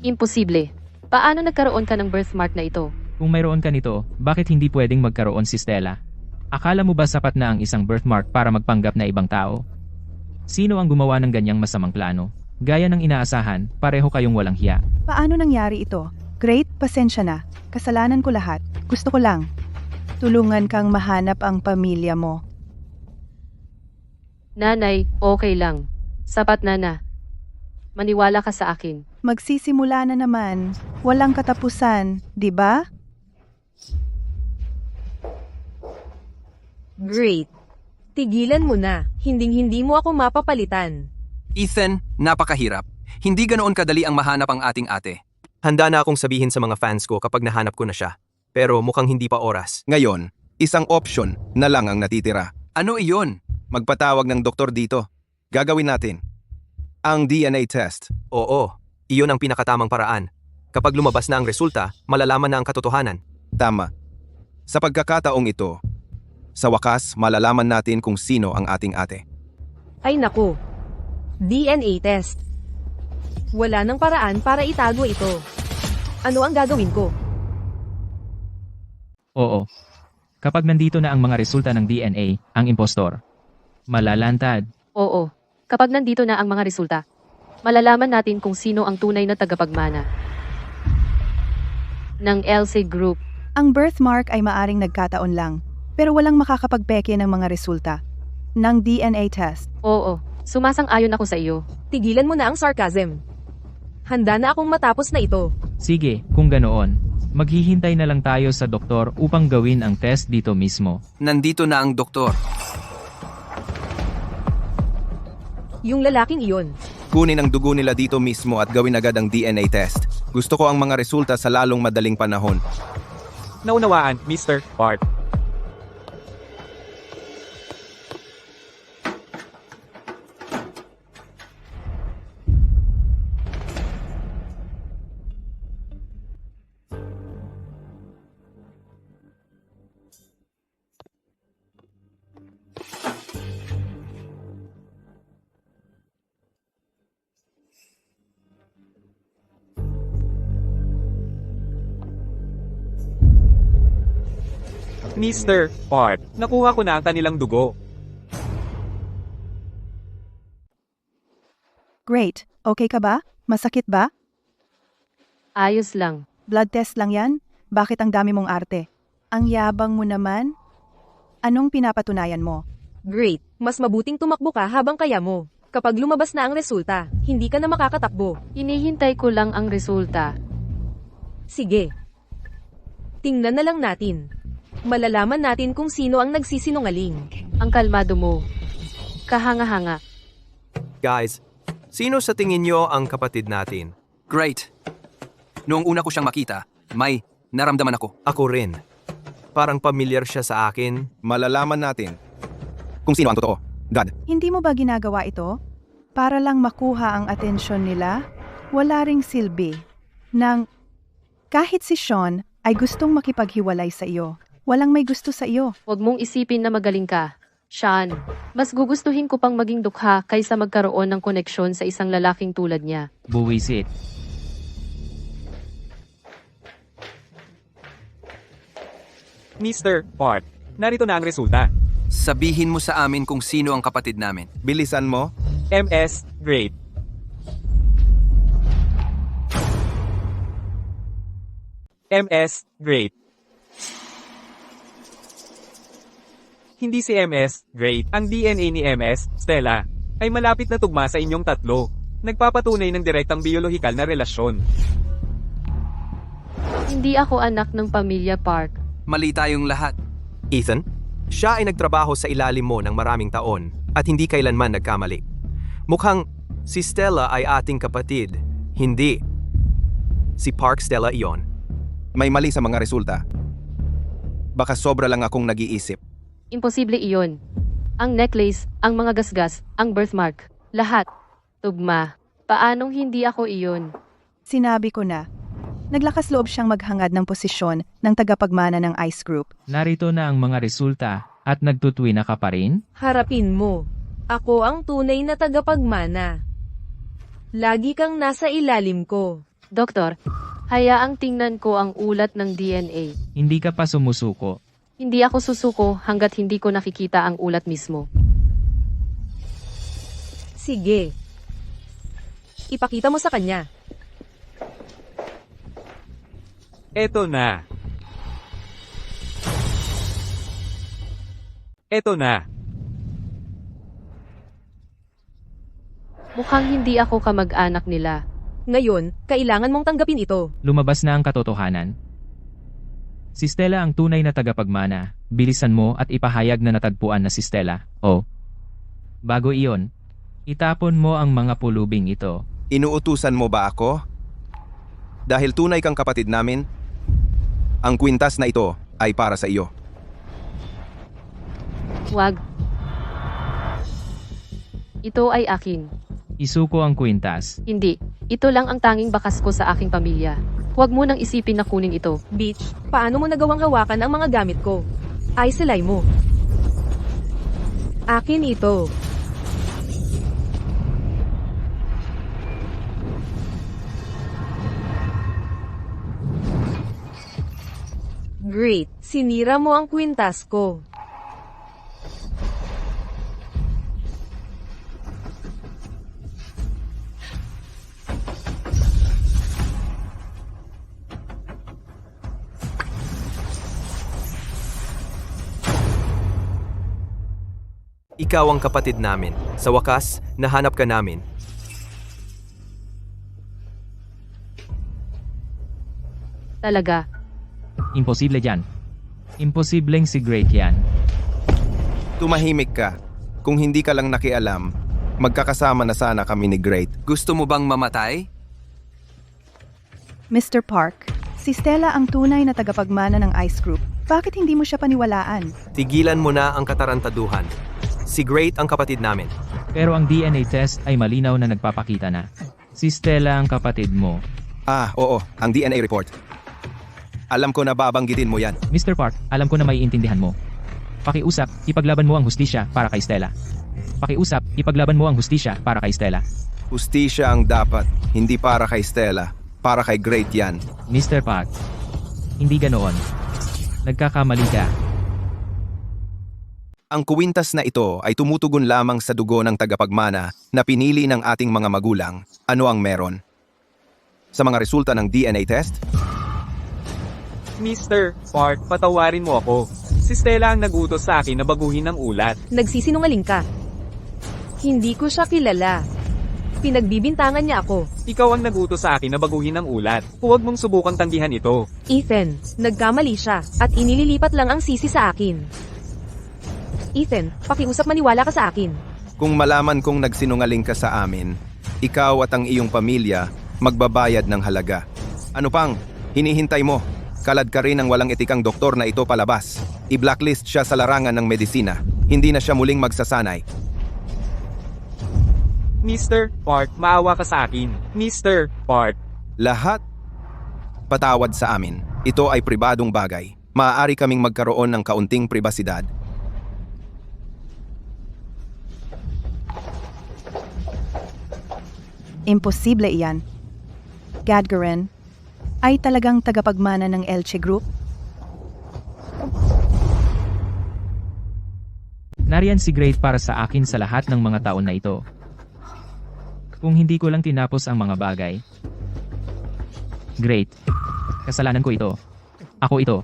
Imposible. Paano nagkaroon ka ng birthmark na ito? Kung mayroon ka nito, bakit hindi pwedeng magkaroon si Stella? Akala mo ba sapat na ang isang birthmark para magpanggap na ibang tao? Sino ang gumawa ng ganyang masamang plano? Gaya ng inaasahan, pareho kayong walang hiya. Paano nangyari ito? Great, pasensya na. Kasalanan ko lahat. Gusto ko lang. Tulungan kang mahanap ang pamilya mo. Nanay, okay lang. Sapat na. Maniwala ka sa akin. Magsisimula na naman. Walang katapusan, di ba? Great. Tigilan mo na. Hinding-hindi mo ako mapapalitan. Ethan, napakahirap. Hindi ganoon kadali ang mahanap ang ating ate. Handa na akong sabihin sa mga fans ko kapag nahanap ko na siya. Pero mukhang hindi pa oras. Ngayon, isang option na lang ang natitira. Ano iyon? Magpatawag ng doktor dito. Gagawin natin ang DNA test. Oo, iyon ang pinakatamang paraan. Kapag lumabas na ang resulta, malalaman na ang katotohanan. Tama. Sa pagkakataong ito, sa wakas malalaman natin kung sino ang ating ate. Ay naku. DNA test. Wala nang paraan para itago ito. Ano ang gagawin ko? Oo. Kapag nandito na ang mga resulta ng DNA, ang impostor, malalantad. Oo. Kapag nandito na ang mga resulta, malalaman natin kung sino ang tunay na tagapagmana ng LC Group. Ang birthmark ay maaring nagkataon lang, pero walang makakapagpeke ng mga resulta ng DNA test. Oo. Sumasang-ayon ako sa iyo. Tigilan mo na ang sarcasm. Handa na akong matapos na ito. Sige, kung ganoon, maghihintay na lang tayo sa doktor upang gawin ang test dito mismo. Nandito na ang doktor. Yung lalaking iyon. Kunin ang dugo nila dito mismo at gawin agad ang DNA test. Gusto ko ang mga resulta sa lalong madaling panahon. Naunawaan, Mr. Park. Mr. Park, nakuha ko na ang kanilang dugo. Great. Okay ka ba? Masakit ba? Ayos lang. Blood test lang yan? Bakit ang dami mong arte? Ang yabang mo naman? Anong pinapatunayan mo? Great. Mas mabuting tumakbo ka habang kaya mo. Kapag lumabas na ang resulta, hindi ka na makakatakbo. Hinihintay ko lang ang resulta. Sige. Tingnan na lang natin. Malalaman natin kung sino ang nagsisinungaling. Ang kalmado mo. Kahanga-hanga. Guys, sino sa tingin nyo ang kapatid natin? Great. Noong una ko siyang makita, may naramdaman ako. Ako rin. Parang pamilyar siya sa akin. Malalaman natin kung sino ang totoo. God, Hindi mo ba ginagawa ito? Para lang makuha ang atensyon nila? Wala ring silbi. Kahit si Sean ay gustong makipaghiwalay sa iyo. Walang may gusto sa iyo. Huwag mong isipin na magaling ka. Sean, mas gugustuhin ko pang maging dukha kaysa magkaroon ng koneksyon sa isang lalaking tulad niya. Buwisit. Mr. Park, narito na ang resulta. Sabihin mo sa amin kung sino ang kapatid namin. bilisan mo. MS, great. MS, great. Hindi si MS, great. Ang DNA ni MS, Stella, ay malapit na tugma sa inyong tatlo. Nagpapatunay ng direktang biolohikal na relasyon. Hindi ako anak ng pamilya Park. Mali tayong lahat. Ethan, siya ay nagtrabaho sa ilalim mo ng maraming taon at hindi kailanman nagkamali. Mukhang si Stella ay ating kapatid. Hindi. Si Park Stella iyon. May mali sa mga resulta. Baka sobra lang akong nag-iisip. Imposible iyon. Ang necklace, ang mga gasgas, ang birthmark, lahat. Tugma. Paanong hindi ako iyon? Sinabi ko na. Naglakas loob siyang maghangad ng posisyon ng tagapagmana ng ICE Group. Narito na ang mga resulta at nagtutuwina ka pa rin? Harapin mo. Ako ang tunay na tagapagmana. Lagi kang nasa ilalim ko. Doktor, hayaang tingnan ko ang ulat ng DNA. Hindi ka pa sumusuko. Hindi ako susuko hanggat hindi ko nakikita ang ulat mismo. Sige. Ipakita mo sa kanya. Eto na. Eto na. Mukhang hindi ako kamag-anak nila. Ngayon, kailangan mong tanggapin ito. Lumabas na ang katotohanan. Si Stella ang tunay na tagapagmana. Bilisan mo at ipahayag na natagpuan na si Stella. O. Bago iyon, itapon mo ang mga pulubing ito. Inuutusan mo ba ako? Dahil tunay kang kapatid namin, ang kwintas na ito ay para sa iyo. Wag. Ito ay akin. Isuko ang kwintas. Hindi. Ito lang ang tanging bakas ko sa aking pamilya. Huwag mo nang isipin na kunin ito. Bitch, paano mo nagawang hawakan ang mga gamit ko? Ay silay mo. Akin ito. Great, sinira mo ang kwintas ko. Ikaw ang kapatid namin. Sa wakas, nahanap ka namin. Talaga. Imposible yan. Imposibleng si Great yan. Tumahimik ka. Kung hindi ka lang nakialam, magkakasama na sana kami ni Great. Gusto mo bang mamatay? Mr. Park, si Stella ang tunay na tagapagmana ng ICE Group. Bakit hindi mo siya paniwalaan? Tigilan mo na ang katarantaduhan. Si Great ang kapatid namin. Pero ang DNA test ay malinaw na nagpapakita na. Si Stella ang kapatid mo. Ah, oo, ang DNA report. Alam ko na babanggitin mo yan. Mr. Park, alam ko na maiintindihan mo. Pakiusap, ipaglaban mo ang hustisya para kay Stella. Pakiusap, ipaglaban mo ang hustisya para kay Stella. Hustisya ang dapat, hindi para kay Stella. Para kay Great yan. Mr. Park, hindi ganoon. Nagkakamali ka. Ang kuwintas na ito ay tumutugon lamang sa dugo ng tagapagmana na pinili ng ating mga magulang. Ano ang meron? Sa mga resulta ng DNA test? Mr. Park, patawarin mo ako. Si Stella ang nagutos sa akin na baguhin ang ulat. Nagsisinungaling ka. Hindi ko siya kilala. Pinagbibintangan niya ako. Ikaw ang nagutos sa akin na baguhin ang ulat. Huwag mong subukang tanggihan ito. Ethan, nagkamali siya at inililipat lang ang sisi sa akin. Ethan, pakiusap maniwala ka sa akin. Kung malaman kong nagsinungaling ka sa amin, ikaw at ang iyong pamilya magbabayad ng halaga. Ano pang, hinihintay mo? Kalad ka rin ang walang etikang doktor na ito palabas. I-blacklist siya sa larangan ng medisina. Hindi na siya muling magsasanay. Mr. Park, maawa ka sa akin. Mr. Park. Lahat patawad sa amin. Ito ay pribadong bagay. Maaari kaming magkaroon ng kaunting pribasidad. Imposible iyan. Gadgarin ay talagang tagapagmana ng Elche Group? Nariyan si Great para sa akin sa lahat ng mga taon na ito. Kung hindi ko lang tinapos ang mga bagay. Great. Kasalanan ko ito. Ako ito.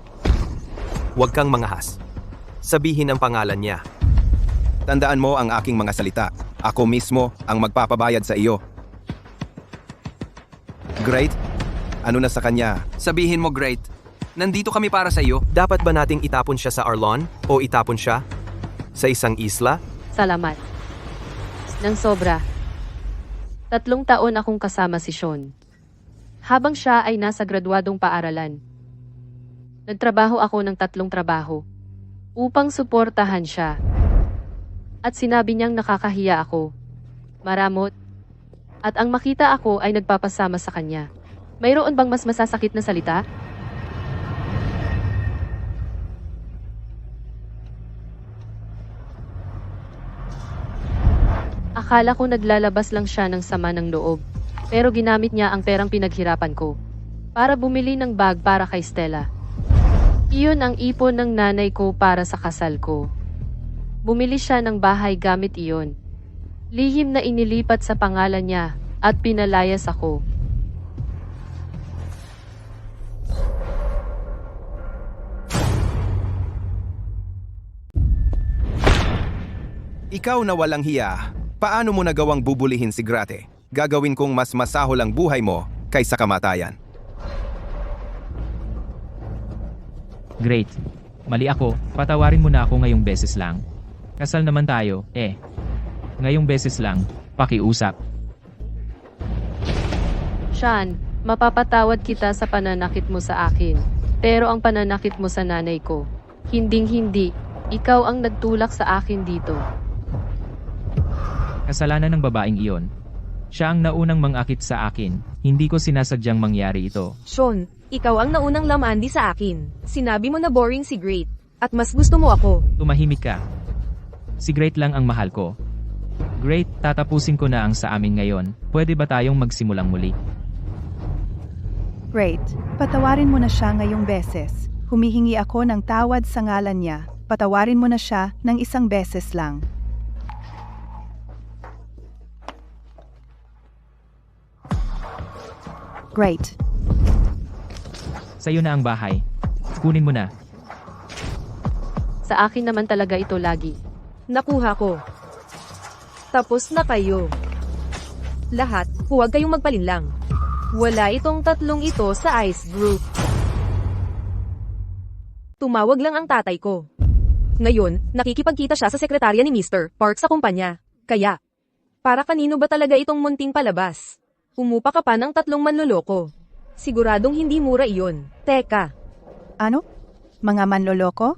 Huwag kang mangahas. Sabihin ang pangalan niya. Tandaan mo ang aking mga salita. Ako mismo ang magpapabayad sa iyo. Great? Ano na sa kanya? Sabihin mo, Great. Nandito kami para sa iyo. Dapat ba nating itapon siya sa Arlon o itapon siya sa isang isla? Salamat. Nang sobra. 3 taon akong kasama si Sean. Habang siya ay nasa graduadong paaralan. Nagtrabaho ako ng 3 trabaho upang suportahan siya. At sinabi niyang nakakahiya ako, maramot, at ang makita ako ay nagpapasama sa kanya. Mayroon bang mas masasakit na salita? Akala ko naglalabas lang siya ng sama ng loob, pero ginamit niya ang perang pinaghirapan ko para bumili ng bag para kay Stella. Iyon ang ipon ng nanay ko para sa kasal ko. Bumili siya ng bahay gamit iyon. Lihim na inilipat sa pangalan niya at pinalayas ako. Ikaw na walang hiya. Paano mo nagawang bubulihin si Grate? Gagawin kong mas masahol ang buhay mo kaysa kamatayan. Great. Mali ako. Patawarin mo na ako ngayong beses lang. Kasal naman tayo, eh. Ngayong beses lang, pakiusap. Sean, mapapatawad kita sa pananakit mo sa akin. Pero ang pananakit mo sa nanay ko, hinding-hindi, ikaw ang nagtulak sa akin dito. Kasalanan ng babaeng iyon. Siya ang naunang mangakit sa akin. Hindi ko sinasadyang mangyari ito. Sean, ikaw ang naunang lamandi sa akin. Sinabi mo na boring si Great. At mas gusto mo ako. Tumahimik ka. Si Great lang ang mahal ko. Great, tatapusin ko na ang sa amin ngayon. Pwede ba tayong magsimulang muli? Great. Patawarin mo na siya ngayong beses. Humihingi ako ng tawad sa ngalan niya. Patawarin mo na siya ng isang beses lang. Great. Sa'yo na ang bahay. Kunin mo na. Sa akin naman talaga ito lagi. Nakuha ko. Tapos na kayo. Lahat, huwag kayong magpalinlang. Wala itong 3 ito sa Ice Group. Tumawag lang ang tatay ko. Ngayon, nakikipagkita siya sa sekretarya ni Mr. Park sa kumpanya. Kaya, para kanino ba talaga itong munting palabas? Umupa ka pa ng 3 manloloko. Siguradong hindi mura iyon. Teka, Ano? Mga manloloko?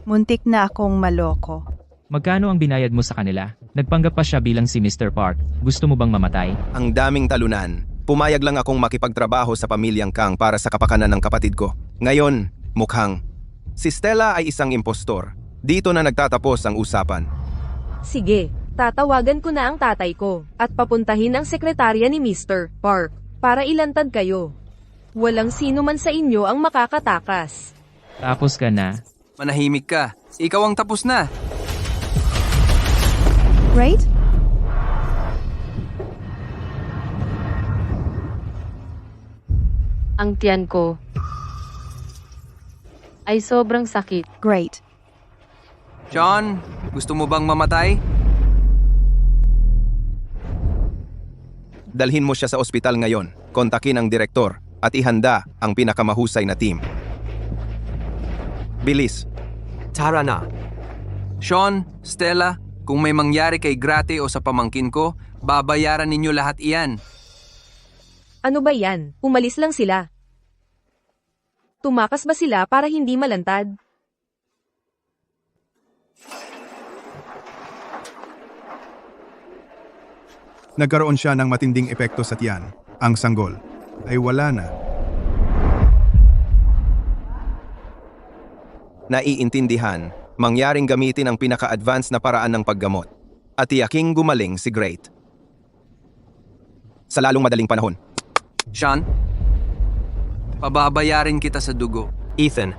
Muntik na akong maloko. Magkano ang binayad mo sa kanila? Nagpanggap pa siya bilang si Mr. Park. Gusto mo bang mamatay? Ang daming talunan. Pumayag lang akong makipagtrabaho sa pamilyang Kang para sa kapakanan ng kapatid ko. Ngayon, mukhang si Stella ay isang impostor. Dito na nagtatapos ang usapan. sige, tatawagan ko na ang tatay ko at papuntahin ang sekretarya ni Mr. Park para ilantad kayo. Walang sino man sa inyo ang makakatakas. Tapos ka na. Manahimik ka. Ikaw ang tapos na. Great? Ang tiyan ko ay sobrang sakit. Great. John, gusto mo bang mamatay? Dalhin mo siya sa ospital ngayon. Kontakin ang direktor at ihanda ang pinakamahusay na team. Bilis. Tara na. Sean, Stella, kung may mangyari kay Grate o sa pamangkin ko, babayaran ninyo lahat iyan. Ano ba yan? Umalis lang sila. Tumakas ba sila para hindi malantad? Nagkaroon siya ng matinding epekto sa tiyan. Ang sanggol ay wala na. Naiintindihan, mangyaring gamitin ang pinaka-advance na paraan ng paggamot. At tiyaking gumaling si Great. Sa lalong madaling panahon. Sean, pababayarin kita sa dugo. Ethan,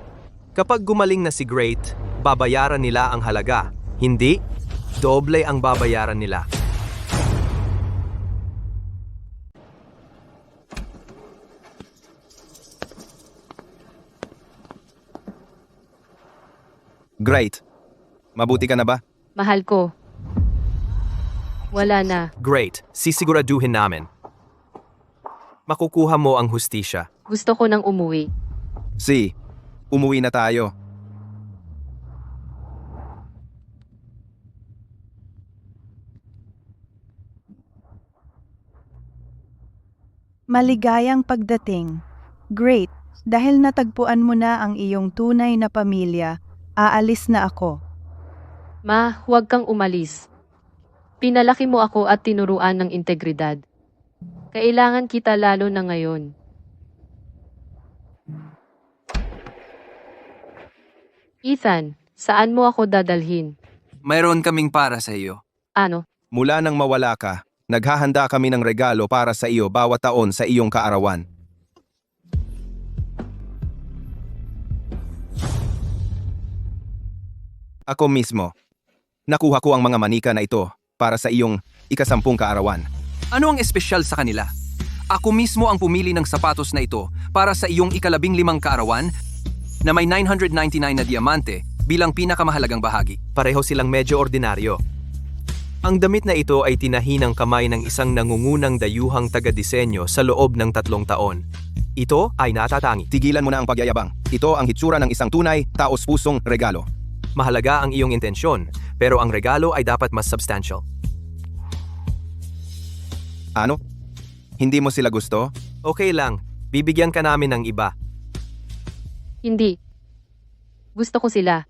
kapag gumaling na si Great, babayaran nila ang halaga. Hindi, doble ang babayaran nila. Great. Mabuti ka na ba? Mahal ko. Wala na. Great, sisiguraduhin namin. Makukuha mo ang hustisya. Gusto ko nang umuwi. Si, umuwi na tayo. Maligayang pagdating. Great, dahil natagpuan mo na ang iyong tunay na pamilya, aalis na ako. Ma, huwag kang umalis. Pinalaki mo ako at tinuruan ng integridad. Kailangan kita lalo na ngayon. Ethan, saan mo ako dadalhin? Mayroon kaming para sa iyo. Ano? Mula nang mawala ka, naghahanda kami ng regalo para sa iyo bawat taon sa iyong kaarawan. Ako mismo. Nakuha ko ang mga manika na ito para sa iyong ika-10 kaarawan. Ano ang espesyal sa kanila? Ako mismo ang pumili ng sapatos na ito para sa iyong ika-15 kaarawan na may 999 na diamante bilang pinakamahalagang bahagi. Pareho silang medyo ordinaryo. Ang damit na ito ay tinahi ng kamay ng isang nangungunang dayuhang taga-disenyo sa loob ng 3 taon. Ito ay natatangi. Tigilan mo na ang pagyayabang. Ito ang hitsura ng isang tunay, taos-pusong regalo. Mahalaga ang iyong intensyon, pero ang regalo ay dapat mas substantial. Ano? Hindi mo sila gusto? Okay lang, bibigyan ka namin ng iba. Hindi. Gusto ko sila.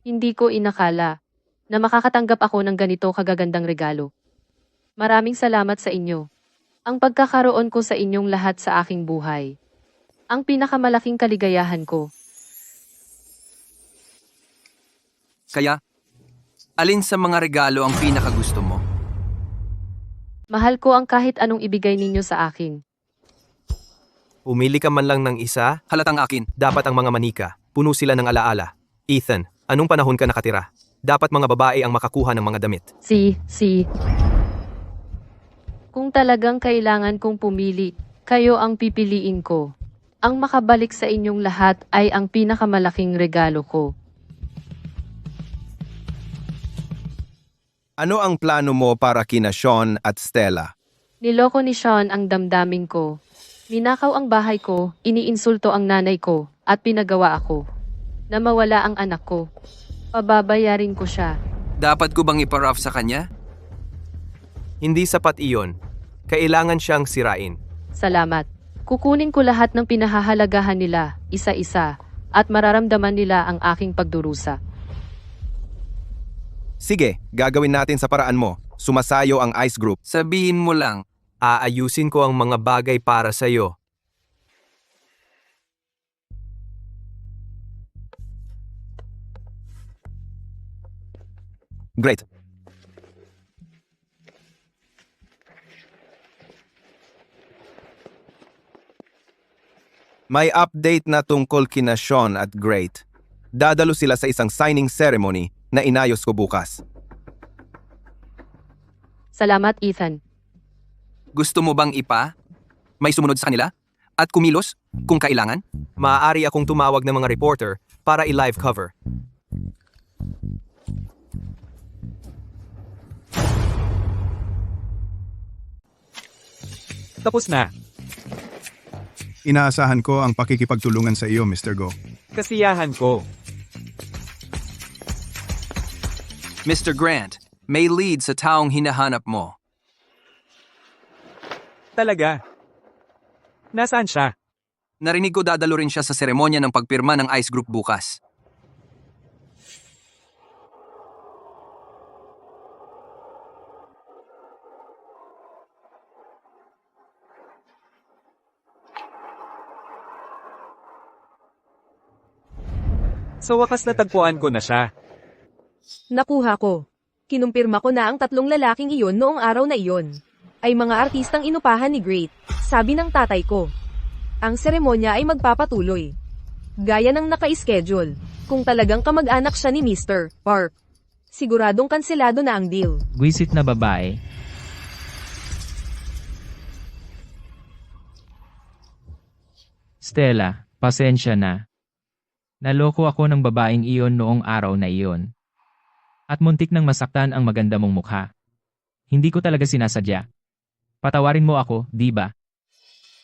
Hindi ko inakala na makakatanggap ako ng ganito kagagandang regalo. Maraming salamat sa inyo. Ang pagkakaroon ko sa inyong lahat sa aking buhay. Ang pinakamalaking kaligayahan ko. Kaya, alin sa mga regalo ang pinakagusto mo? Mahal ko ang kahit anong ibigay ninyo sa akin. Umili ka man lang ng isa, Halatang akin. dapat ang mga manika. Puno sila ng alaala. Ethan, anong panahon ka nakatira? Dapat mga babae ang makakuha ng mga damit. Kung talagang kailangan kong pumili, kayo ang pipiliin ko. Ang makabalik sa inyong lahat ay ang pinakamalaking regalo ko. Ano ang plano mo para kina Sean at Stella? Niloko ni Sean ang damdamin ko. Ninakaw ang bahay ko, iniinsulto ang nanay ko, at pinagawa ako. Na mawala ang anak ko. Pababayarin ko siya. Dapat ko bang iparough sa kanya? Hindi sapat iyon. Kailangan siyang sirain. Salamat. Kukunin ko lahat ng pinahahalagahan nila, isa-isa, at mararamdaman nila ang aking pagdurusa. Sige, gagawin natin sa paraan mo. Sumasayo ang Ice Group. Sabihin mo lang. Aayusin ko ang mga bagay para sa'yo. Great. May update na tungkol kina Sean at Great. Dadalo sila sa isang signing ceremony na inayos ko bukas. Salamat, Ethan. Gusto mo bang may sumunod sa kanila? At kumilos kung kailangan? Maaari akong tumawag ng mga reporter para i-live cover. Tapos na. Inaasahan ko ang pakikipagtulungan sa iyo, Mr. Go. Kasiyahan ko. Mr. Grant, may lead sa taong hinahanap mo. Talaga. Nasaan siya? Narinig ko dadalo rin siya sa seremonya ng pagpirma ng Ice Group bukas. Sa wakas natagpuan ko na siya. Nakuha ko. Kinumpirma ko na ang 3 lalaking iyon noong araw na iyon ay mga artistang inupahan ni Great, sabi ng tatay ko. Ang seremonya ay magpapatuloy. Gaya ng naka-schedule. Kung talagang kamag-anak siya ni Mr. Park, siguradong kanselado na ang deal. Gwisit na babae. Stella, pasensya na. Naloko ako ng babaeng iyon noong araw na iyon. At muntik nang masaktan ang maganda mong mukha. Hindi ko talaga sinasadya. Patawarin mo ako, di ba?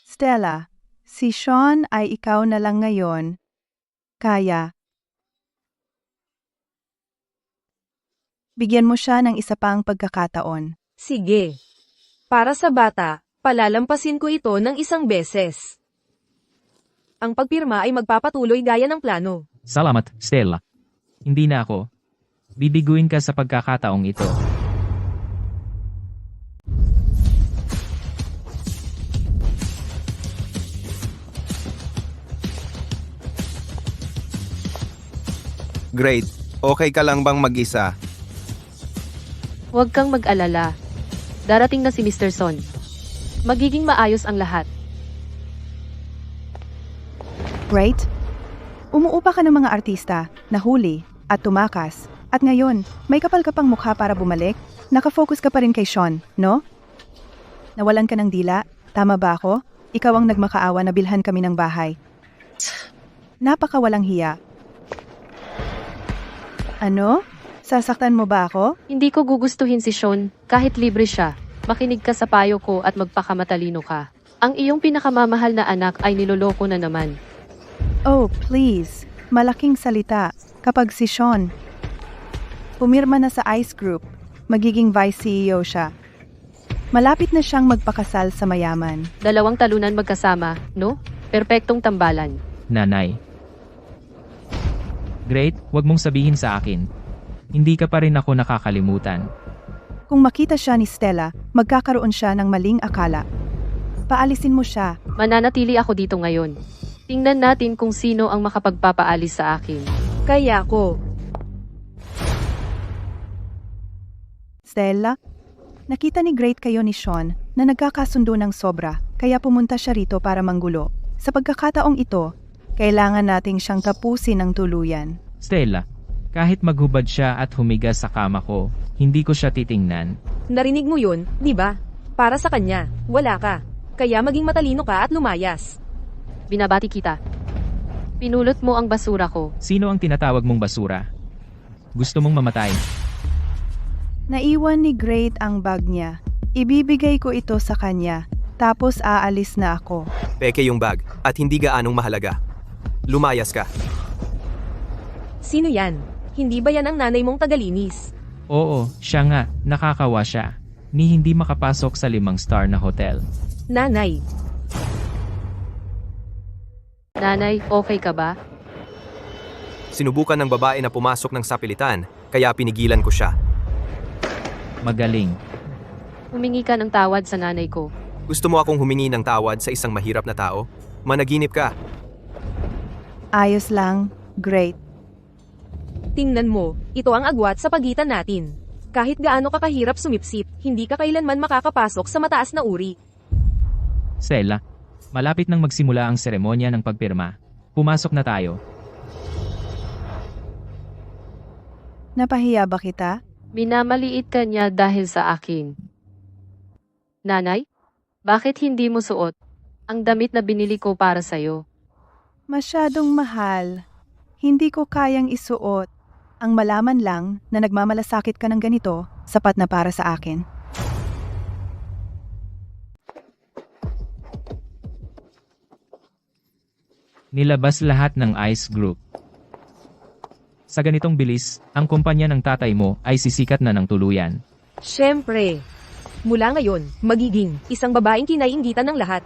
Stella, si Sean ay ikaw na lang ngayon. Kaya. Bigyan mo siya ng isa pang pagkakataon. Sige. Para sa bata, palalampasin ko ito ng 1 beses. Ang pagpirma ay magpapatuloy gaya ng plano. Salamat, Stella. Hindi na ako. Bibiguin ka sa pagkakataong ito. Great. Okay ka lang bang mag-isa? Huwag kang mag-alala. Darating na si Mr. Son. Magiging maayos ang lahat. Great? Umuupa ka ng mga artista, nahuli, at tumakas. At ngayon, may kapal ka pang mukha para bumalik? Nakafocus ka pa rin kay Sean, no? Nawalan ka ng dila? Tama ba ako? Ikaw ang nagmakaawa na bilhan kami ng bahay. Napakawalang hiya. Ano? Sasaktan mo ba ako? Hindi ko gugustuhin si Sean, kahit libre siya. Makinig ka sa payo ko at magpakamatalino ka. Ang iyong pinakamamahal na anak ay niloloko na naman. Oh, please. Malaking salita. Kapag si Sean pumirma na sa ICE Group, magiging Vice CEO siya. Malapit na siyang magpakasal sa mayaman. 2 talunan magkasama, no? Perpektong tambalan. Nanay. Great, wag mong sabihin sa akin. Hindi ka pa rin ako nakakalimutan. Kung makita siya ni Stella, magkakaroon siya ng maling akala. Paalisin mo siya. Mananatili ako dito ngayon. Tingnan natin kung sino ang makapagpapaalis sa akin. Kaya ko. Stella, nakita ni Great kayo ni Sean na nagkakasundo ng sobra, kaya pumunta siya rito para manggulo. Sa pagkakataong ito, kailangan nating siyang tapusin ng tuluyan. Stella, kahit maghubad siya at humiga sa kama ko, hindi ko siya titingnan. Narinig mo yun, di ba? Para sa kanya, wala ka. Kaya maging matalino ka at lumayas. Binabati kita. Pinulot mo ang basura ko. Sino ang tinatawag mong basura? Gusto mong mamatay? Naiwan ni Great ang bag niya. Ibibigay ko ito sa kanya, tapos aalis na ako. Peke yung bag at hindi gaanong mahalaga. Lumayas ka. Sino yan? Hindi ba yan ang nanay mong tagalinis? Oo, siya nga, nakakawa siya. Ni hindi makapasok sa 5-star na hotel. Nanay. Nanay, okay ka ba? Sinubukan ng babae na pumasok ng sapilitan, kaya pinigilan ko siya. Magaling. Humingi ka ng tawad sa nanay ko. Gusto mo akong humingi ng tawad sa isang mahirap na tao? Managinip ka. Ayos lang, Great. Tingnan mo, ito ang agwat sa pagitan natin. Kahit gaano ka kahirap sumipsip, hindi ka kailanman makakapasok sa mataas na uri. Stella, malapit nang magsimula ang seremonya ng pagpirma. Pumasok na tayo. Napahiya ba kita? Minamaliit ka niya dahil sa akin. Nanay, bakit hindi mo suot ang damit na binili ko para sa'yo? Masyadong mahal. Hindi ko kayang isuot. Ang malaman lang na nagmamalasakit ka ng ganito, sapat na para sa akin. Nilabas lahat ng ICE Group. Sa ganitong bilis, ang kumpanya ng tatay mo ay sisikat na ng tuluyan. Siyempre. Mula ngayon, magiging isang babaeng kinaiinggitan ng lahat.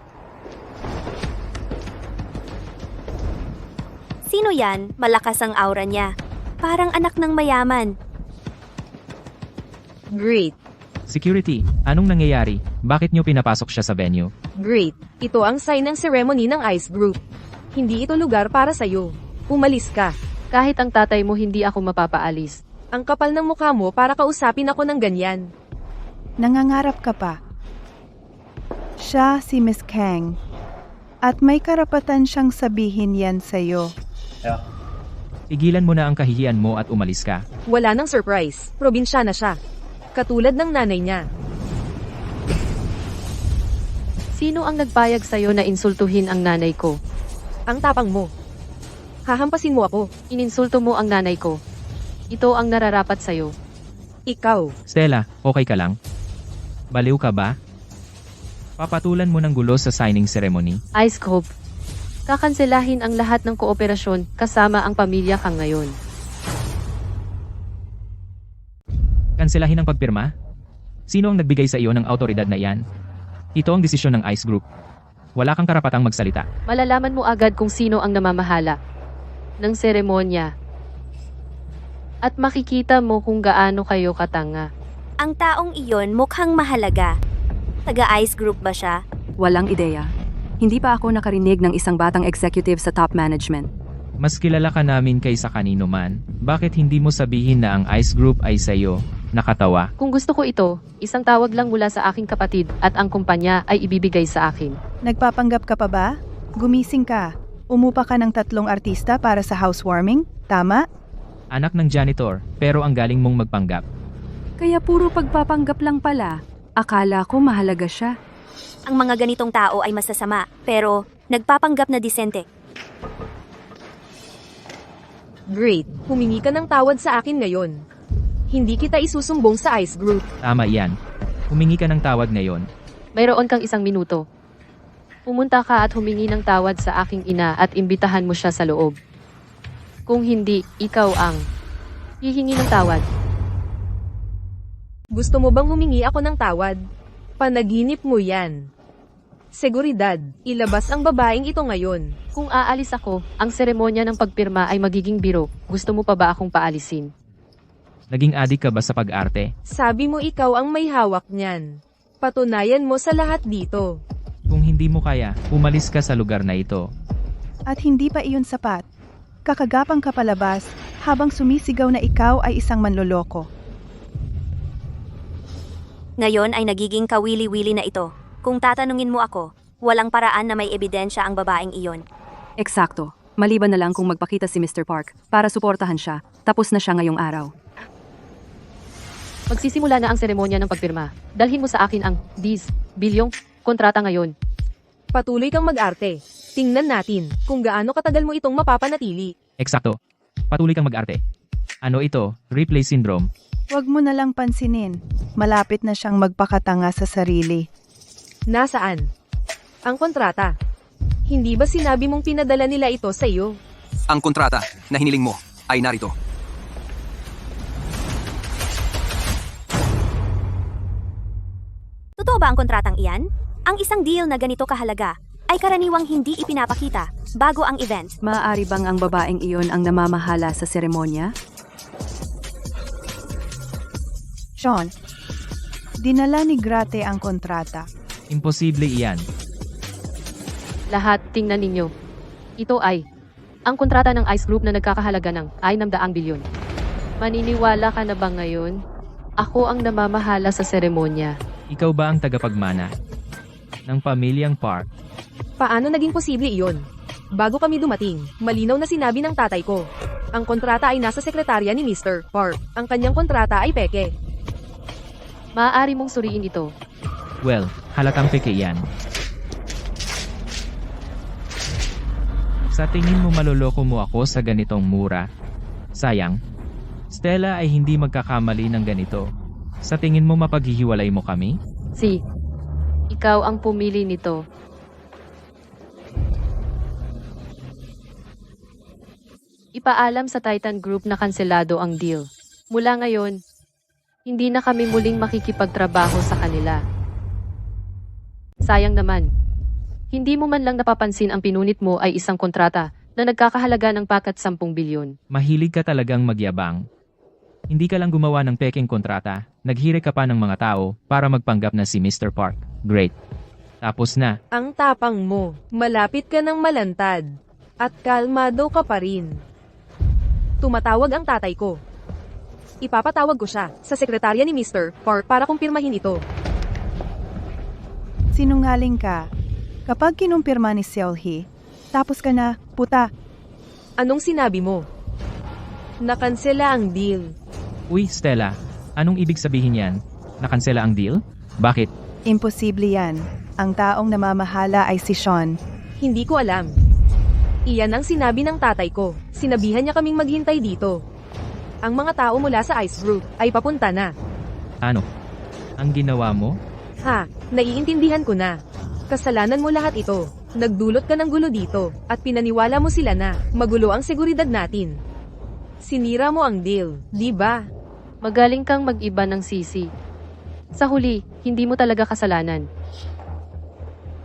Sino yan? Malakas ang aura niya. Parang anak ng mayaman. Great. Security, anong nangyayari? Bakit nyo pinapasok siya sa venue? Great. Ito ang sign ng ceremony ng ICE Group. Hindi ito lugar para sa'yo. Umalis ka. Kahit ang tatay mo hindi ako mapapaalis. Ang kapal ng mukha mo para kausapin ako ng ganyan. Nangangarap ka pa. Siya si Miss Kang. At may karapatan siyang sabihin yan sa'yo. Tigilan mo na ang kahihiyan mo at umalis ka. Wala nang surprise. Probinsyana siya. Katulad ng nanay niya. Sino ang nagpayag sa'yo na insultuhin ang nanay ko? Ang tapang mo. Hahampasin mo ako. Ininsulto mo ang nanay ko. Ito ang nararapat sa'yo. Ikaw. Stella, okay ka lang? Baliw ka ba? Papatulan mo ng gulo sa signing ceremony. Ice Cove. Kakanselahin ang lahat ng kooperasyon kasama ang pamilya Kang ngayon. Kanselahin ang pagpirma? Sino ang nagbigay sa iyo ng autoridad na iyan? Ito ang desisyon ng ICE Group. Wala kang karapatang magsalita. Malalaman mo agad kung sino ang namamahala ng seremonya. At makikita mo kung gaano kayo katanga. Ang taong iyon mukhang mahalaga. Taga-ICE Group ba siya? Walang ideya. Hindi pa ako nakarinig ng isang batang executive sa top management. Mas kilala ka namin kaysa kanino man. Bakit hindi mo sabihin na ang ICE Group ay sa iyo? Nakatawa. Kung gusto ko ito, isang tawag lang mula sa aking kapatid at ang kumpanya ay ibibigay sa akin. Nagpapanggap ka pa ba? Gumising ka. Umupa ka ng 3 artista para sa housewarming? Tama? Anak ng janitor, pero ang galing mong magpanggap. Kaya puro pagpapanggap lang pala. Akala ko mahalaga siya. Ang mga ganitong tao ay masasama, pero nagpapanggap na disente. Great. Humingi ka ng tawad sa akin ngayon. Hindi kita isusumbong sa ICE Group. Tama iyan. Humingi ka ng tawad ngayon. Mayroon kang 1 minuto. Pumunta ka at humingi ng tawad sa aking ina at imbitahan mo siya sa loob. Kung hindi, ikaw ang hihingi ng tawad. Gusto mo bang humingi ako ng tawad? Panaginip mo yan. Seguridad, ilabas ang babaeng ito ngayon. Kung aalis ako, ang seremonya ng pagpirma ay magiging biro. Gusto mo pa ba akong paalisin? Naging adik ka ba sa pag-arte? Sabi mo ikaw ang may hawak niyan. Patunayan mo sa lahat dito. Kung hindi mo kaya, umalis ka sa lugar na ito. At hindi pa iyon sapat. Kakagapang ka palabas habang sumisigaw na ikaw ay isang manloloko. Ngayon ay nagiging kawili-wili na ito. Kung tatanungin mo ako, walang paraan na may ebidensya ang babaeng iyon. Eksakto. Maliban na lang kung magpakita si Mr. Park para suportahan siya. Tapos na siya ngayong araw. Magsisimula na ang seremonya ng pagpirma. Dalhin mo sa akin ang 10 bilyong kontrata ngayon. Patuloy kang mag-arte. Tingnan natin kung gaano katagal mo itong mapapanatili. Eksakto. Patuloy kang mag-arte. Ano ito? Replay syndrome. Huwag mo na lang pansinin. Malapit na siyang magpakatanga sa sarili. Nasaan? Ang kontrata. Hindi ba sinabi mong pinadala nila ito sa iyo? Ang kontrata na hiniling mo ay narito. Totoo ba ang kontratang iyan? Ang isang deal na ganito kahalaga ay karaniwang hindi ipinapakita bago ang event. Maaari bang ang babaeng iyon ang namamahala sa seremonya? Sean, dinala ni Grate ang kontrata. Imposible iyan. Lahat, tingnan ninyo. Ito ay ang kontrata ng ICE Group na nagkakahalaga ng 600 bilyon. Maniniwala ka na ba ngayon? Ako ang namamahala sa seremonya. Ikaw ba ang tagapagmana ng pamilyang Park? Paano naging posible iyon? Bago kami dumating, malinaw na sinabi ng tatay ko. Ang kontrata ay nasa sekretarya ni Mr. Park. Ang kanyang kontrata ay peke. Maaari mong suriin ito. Well, halatang peke yan. Sa tingin mo maloloko mo ako sa ganitong mura? Sayang. Stella ay hindi magkakamali ng ganito. Sa tingin mo mapaghihiwalay mo kami? Si, ikaw ang pumili nito. Ipaalam sa Titan Group na kanselado ang deal. Mula ngayon, hindi na kami muling makikipagtrabaho sa kanila. Sayang naman. Hindi mo man lang napapansin ang pinunit mo ay isang kontrata na nagkakahalaga ng pakat 10 bilyon. Mahilig ka talagang magyabang. Hindi ka lang gumawa ng peking kontrata, naghire ka pa ng mga tao para magpanggap na si Mr. Park. Great. Tapos na. Ang tapang mo. Malapit ka ng malantad. At kalmado ka pa rin. Tumatawag ang tatay ko. Ipapatawag ko siya sa sekretarya ni Mr. Park para kumpirmahin ito. Sinungaling ka. Kapag kinumpirma ni Seolhee, tapos ka na, puta. Anong sinabi mo? Nakansela ang deal. Uy, Stella, anong ibig sabihin yan? Nakansela ang deal? Bakit? Imposible yan. Ang taong namamahala ay si Sean. Hindi ko alam. Iyan ang sinabi ng tatay ko. Sinabihan niya kaming maghintay dito. Ang mga tao mula sa Ice Group ay papunta na. Ano? Ang ginawa mo? Ha, naiintindihan ko na. Kasalanan mo lahat ito. Nagdulot ka ng gulo dito, at pinaniwala mo sila na magulo ang seguridad natin. Sinira mo ang deal, di ba? Magaling kang mag-iba ng sisi. Sa huli, hindi mo talaga kasalanan.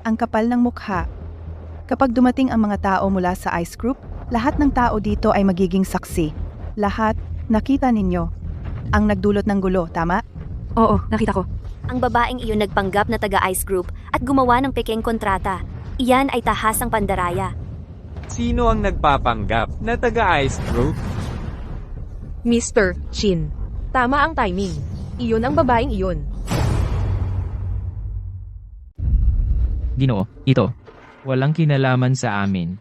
Ang kapal ng mukha. Kapag dumating ang mga tao mula sa Ice Group, lahat ng tao dito ay magiging saksi. Lahat, nakita ninyo. Ang nagdulot ng gulo, tama? Oo, nakita ko. Ang babaeng iyon nagpanggap na taga-Ice Group at gumawa ng pekeng kontrata. Iyan ay tahasang pandaraya. Sino ang nagpapanggap na taga-Ice Group? Mr. Chin. Tama ang timing. Iyon ang babaeng iyon. Ginoo, ito. Walang kinalaman sa amin.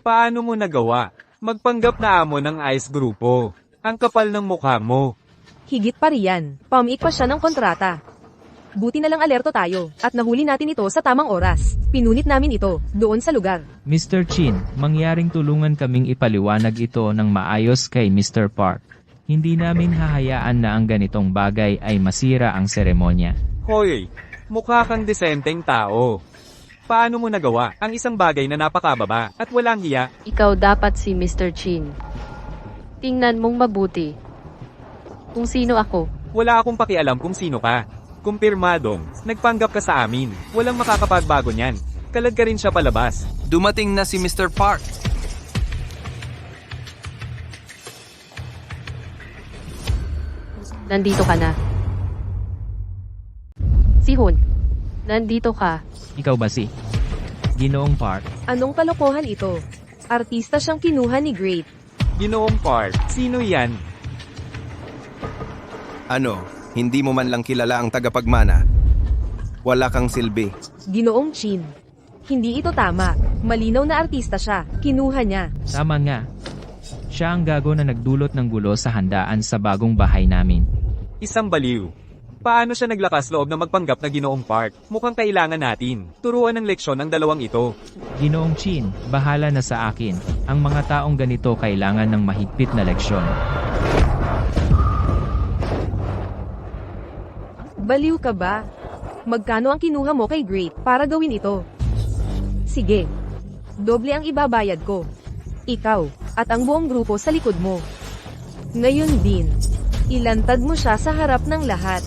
Paano mo nagawa? Magpanggap na amo ng Ice Grupo. Ang kapal ng mukha mo. Higit pa riyan, pamik pa siya ng kontrata. Buti na lang alerto tayo, at nahuli natin ito sa tamang oras. Pinunit namin ito, doon sa lugar. Mr. Chin, mangyaring tulungan kaming ipaliwanag ito ng maayos kay Mr. Park. Hindi namin hahayaan na ang ganitong bagay ay masira ang seremonya. Hoy, mukha kang desenteng tao. Paano mo nagawa ang isang bagay na napakababa at walang hiya? Ikaw dapat si Mr. Chin. Tingnan mong mabuti. Kung sino ako. Wala akong pakialam kung sino ka. Kumpirmadong, nagpanggap ka sa amin. Walang makakapagbago niyan. Kalad ka rin siya palabas. Dumating na si Mr. Park. Nandito ka na. Sihon, nandito ka. Ikaw ba si Ginoong Park? Anong kalokohan ito? Artista siyang kinuha ni Great. Ginoong Park, sino yan? Ano, hindi mo man lang kilala ang tagapagmana? Wala kang silbi. Ginoong Chin. Hindi ito tama. Malinaw na artista siya. Kinuha niya. Tama nga. Siya ang gago na nagdulot ng gulo sa handaan sa bagong bahay namin. Isang baliw. Paano siya naglakas loob na magpanggap na Ginoong Park? Mukhang kailangan natin. Turuan ng leksyon ang dalawang ito. Ginoong Chin, bahala na sa akin. Ang mga taong ganito kailangan ng mahigpit na leksyon. Baliw ka ba? Magkano ang kinuha mo kay Great para gawin ito? Sige. Doble ang ibabayad ko. Ikaw, at ang buong grupo sa likod mo. Ngayon din, ilantad mo siya sa harap ng lahat.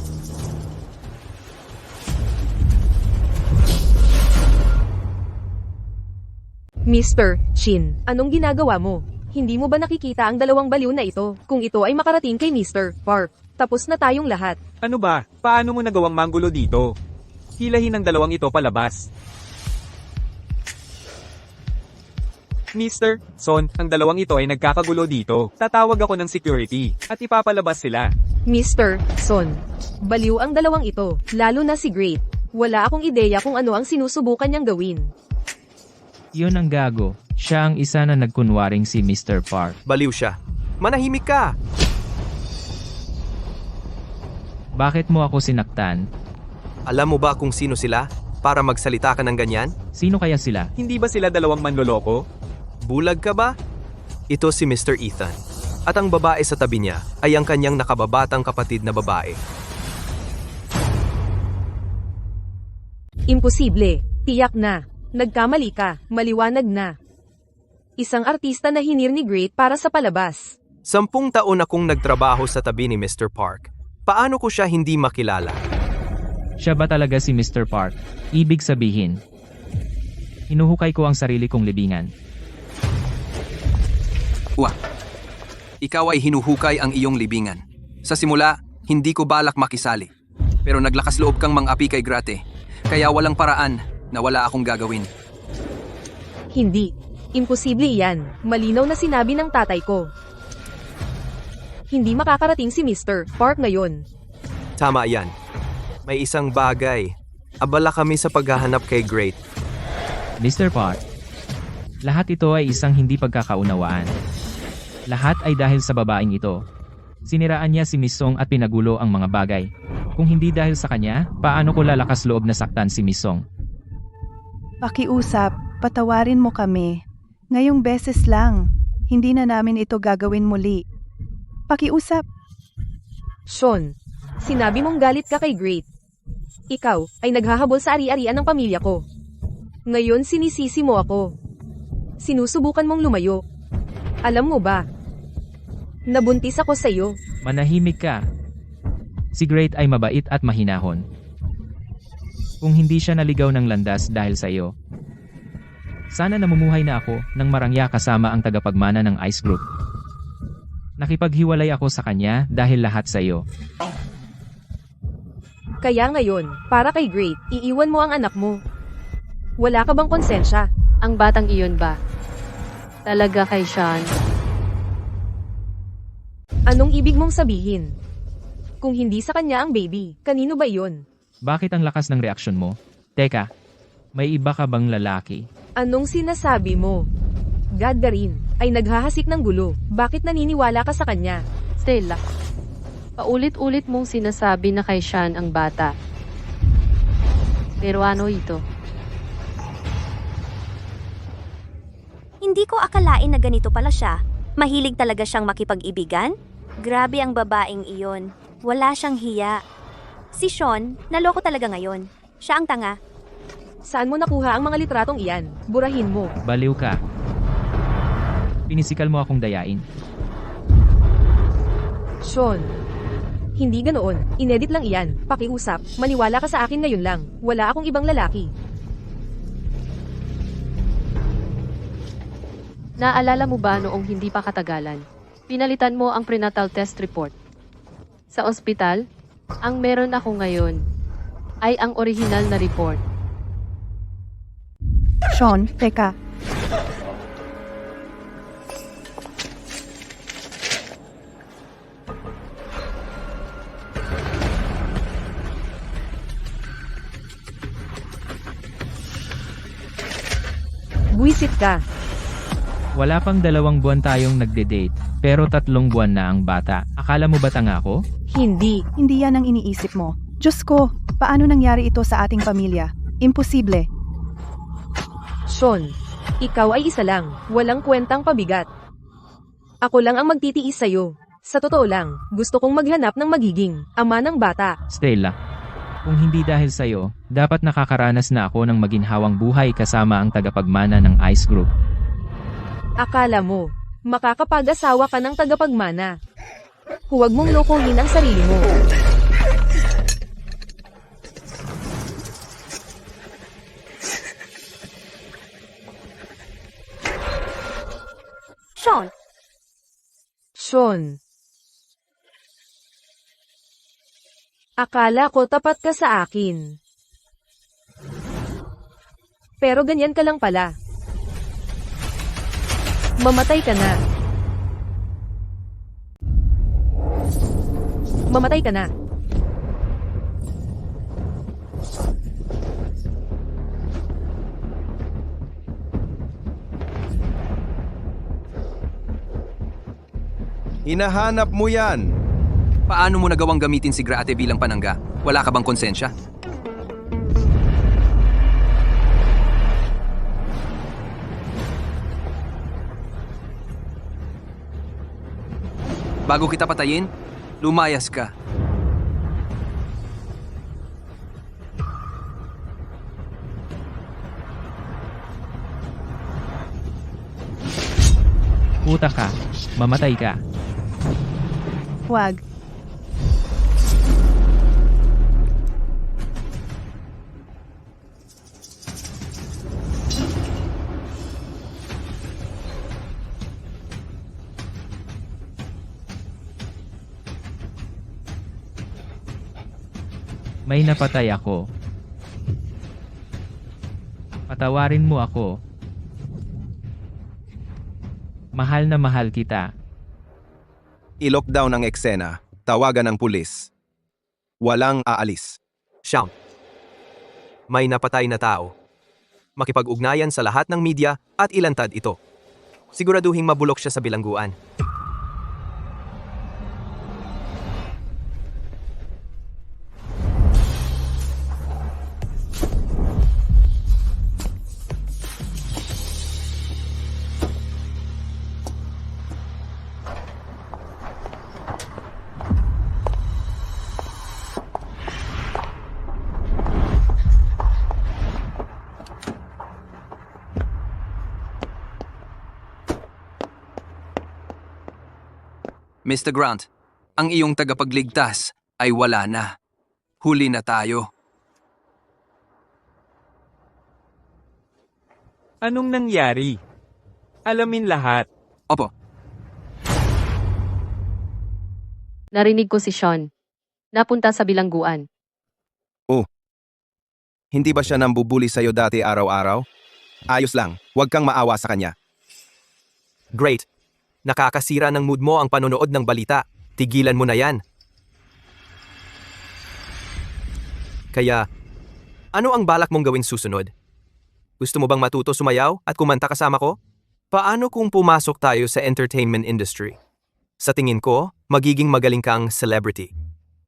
Mr. Chin, anong ginagawa mo? Hindi mo ba nakikita ang dalawang baliw na ito? Kung ito ay makarating kay Mr. Park, tapos na tayong lahat. Ano ba? Paano mo nagawang manggulo dito? Hilahin ang dalawang ito palabas. Mr. Son, ang dalawang ito ay nagkakagulo dito. Tatawag ako ng security at ipapalabas sila. Mr. Son, baliw ang dalawang ito, lalo na si Great. Wala akong ideya kung ano ang sinusubukan niyang gawin. Yun ang gago. Siya ang isa na nagkunwaring si Mr. Park. Baliw siya. Manahimik ka! Bakit mo ako sinaktan? Alam mo ba kung sino sila? Para magsalita ka ng ganyan? Sino kaya sila? Hindi ba sila dalawang manloloko? Bulag ka ba? Ito si Mr. Ethan. At ang babae sa tabi niya ay ang kanyang nakababatang kapatid na babae. Imposible. Tiyak na. Nagkamali ka. Maliwanag na. Isang artista na hinir ni Great para sa palabas. 10 taon akong nagtrabaho sa tabi ni Mr. Park. Paano ko siya hindi makilala? Siya ba talaga si Mr. Park? Ibig sabihin, hinuhukay ko ang sarili kong libingan. Ikaw ay hinuhukay ang iyong libingan. Sa simula, hindi ko balak makisali. Pero naglakas loob kang mang-api kay Grate. Kaya walang paraan na wala akong gagawin. Hindi. Imposible iyan. Malinaw na sinabi ng tatay ko. Hindi makakarating si Mr. Park ngayon. Tama yan. May isang bagay. Abala kami sa paghahanap kay Great. Mr. Park, lahat ito ay isang hindi pagkakaunawaan. Lahat ay dahil sa babaeng ito. Siniraan niya si Miss Song at pinagulo ang mga bagay. Kung hindi dahil sa kanya, paano ko lalakas loob na saktan si Miss Song? Pakiusap, patawarin mo kami. Ngayong beses lang, hindi na namin ito gagawin muli. Pakiusap. Sean, sinabi mong galit ka kay Great. Ikaw ay naghahabol sa ari-arian ng pamilya ko. Ngayon sinisisi mo ako. Sinusubukan mong lumayo. Alam mo ba? Nabuntis ako sa iyo. Manahimik ka. Si Great ay mabait at mahinahon. Kung hindi siya naligaw ng landas dahil sa iyo, sana namumuhay na ako ng marangya kasama ang tagapagmana ng Ice Group. Nakipaghiwalay ako sa kanya dahil lahat sa iyo. Kaya ngayon, para kay Great, iiwan mo ang anak mo. Wala ka bang konsensya? Ang batang iyon ba? Talaga kay Sean? Anong ibig mong sabihin? Kung hindi sa kanya ang baby, kanino ba iyon? Bakit ang lakas ng reaksyon mo? Teka, may iba ka bang lalaki? Anong sinasabi mo? Gaddarin ay naghahasik ng gulo. Bakit naniniwala ka sa kanya? Stella, paulit-ulit mong sinasabi na kay Sean ang bata. Pero ano ito? Hindi ko akalain na ganito pala siya. Mahilig talaga siyang makipag-ibigan? Grabe ang babaeng iyon. Wala siyang hiya. Si Sean, naloko talaga ngayon. Siya ang tanga. Saan mo nakuha ang mga litratong iyan? Burahin mo. Baliw ka. Pinisikal mo akong dayain. Sean, hindi ganoon. Inedit lang iyan. Pakiusap. Maniwala ka sa akin ngayon lang. Wala akong ibang lalaki. Naalala mo ba noong hindi pa katagalan? Pinalitan mo ang prenatal test report. Sa ospital, ang meron ako ngayon ay ang orihinal na report. Sean, teka. Buwisit ka. Wala pang 2 buwan tayong nagde-date, pero 3 buwan na ang bata. Akala mo ba tanga ako? Hindi. Hindi yan ang iniisip mo. Diyos ko, paano nangyari ito sa ating pamilya? Imposible. Sean, ikaw ay isa lang. Walang kwentang pabigat. Ako lang ang magtitiis sa'yo. Sa totoo lang, gusto kong maghanap ng magiging ama ng bata. Stella, kung hindi dahil sa'yo, dapat nakakaranas na ako ng maginhawang buhay kasama ang tagapagmana ng Ice Group. Akala mo, makakapag-asawa ka ng tagapagmana. Huwag mong lokohin ang sarili mo. Sean, Sean. Akala ko tapat ka sa akin. Pero ganyan ka lang pala. Mamatay ka na. Mamatay ka na. Hinahanap mo yan. Paano mo nagawang gamitin si Grate bilang panangga? Wala ka bang konsensya? Bago kita patayin, lumayas ka. Puta ka, mamatay ka. Huwag. May napatay ako. Patawarin mo ako. Mahal na mahal kita. I-lockdown ang eksena, tawagan ang pulis. Walang aalis. Siyam. May napatay na tao. Makipag-ugnayan sa lahat ng media at ilantad ito. Siguraduhing mabulok siya sa bilangguan. Mr. Grant, ang iyong tagapagligtas ay wala na. Huli na tayo. Anong nangyari? Alamin lahat. Opo, Narinig ko si Sean. Napunta sa bilangguan. Hindi ba siya nambubuli sa'yo dati araw-araw? Ayos lang, huwag kang maawa sa kanya. Great. Nakakasira ng mood mo ang panonood ng balita. Tigilan mo na yan. Kaya, ano ang balak mong gawin susunod? Gusto mo bang matuto sumayaw at kumanta kasama ko? Paano kung pumasok tayo sa entertainment industry? Sa tingin ko, magiging magaling kang celebrity.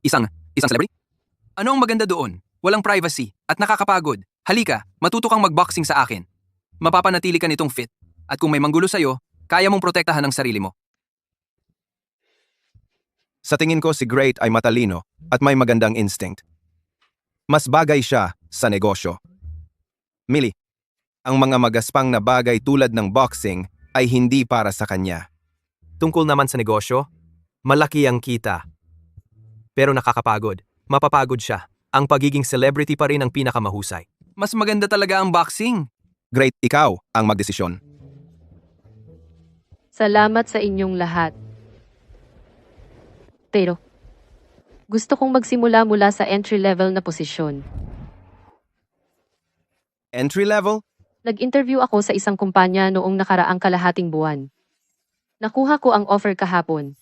isang celebrity? Ano ang maganda doon? Walang privacy at nakakapagod. Halika, matuto kang magboxing sa akin. Mapapanatili ka nitong fit. At kung may manggulo sa'yo, kaya mong protektahan ang sarili mo. Sa tingin ko si Great ay matalino at may magandang instinct. Mas bagay siya sa negosyo. Millie, ang mga magaspang na bagay tulad ng boxing ay hindi para sa kanya. Tungkol naman sa negosyo, malaki ang kita. Pero nakakapagod. Mapapagod siya. Ang pagiging celebrity pa rin ang pinakamahusay. Mas maganda talaga ang boxing. Great, ikaw ang magdesisyon. Salamat sa inyong lahat. Pero, gusto kong magsimula mula sa entry-level na posisyon. Entry level? Nag-interview ako sa isang kumpanya noong nakaraang kalahating buwan. Nakuha ko ang offer kahapon.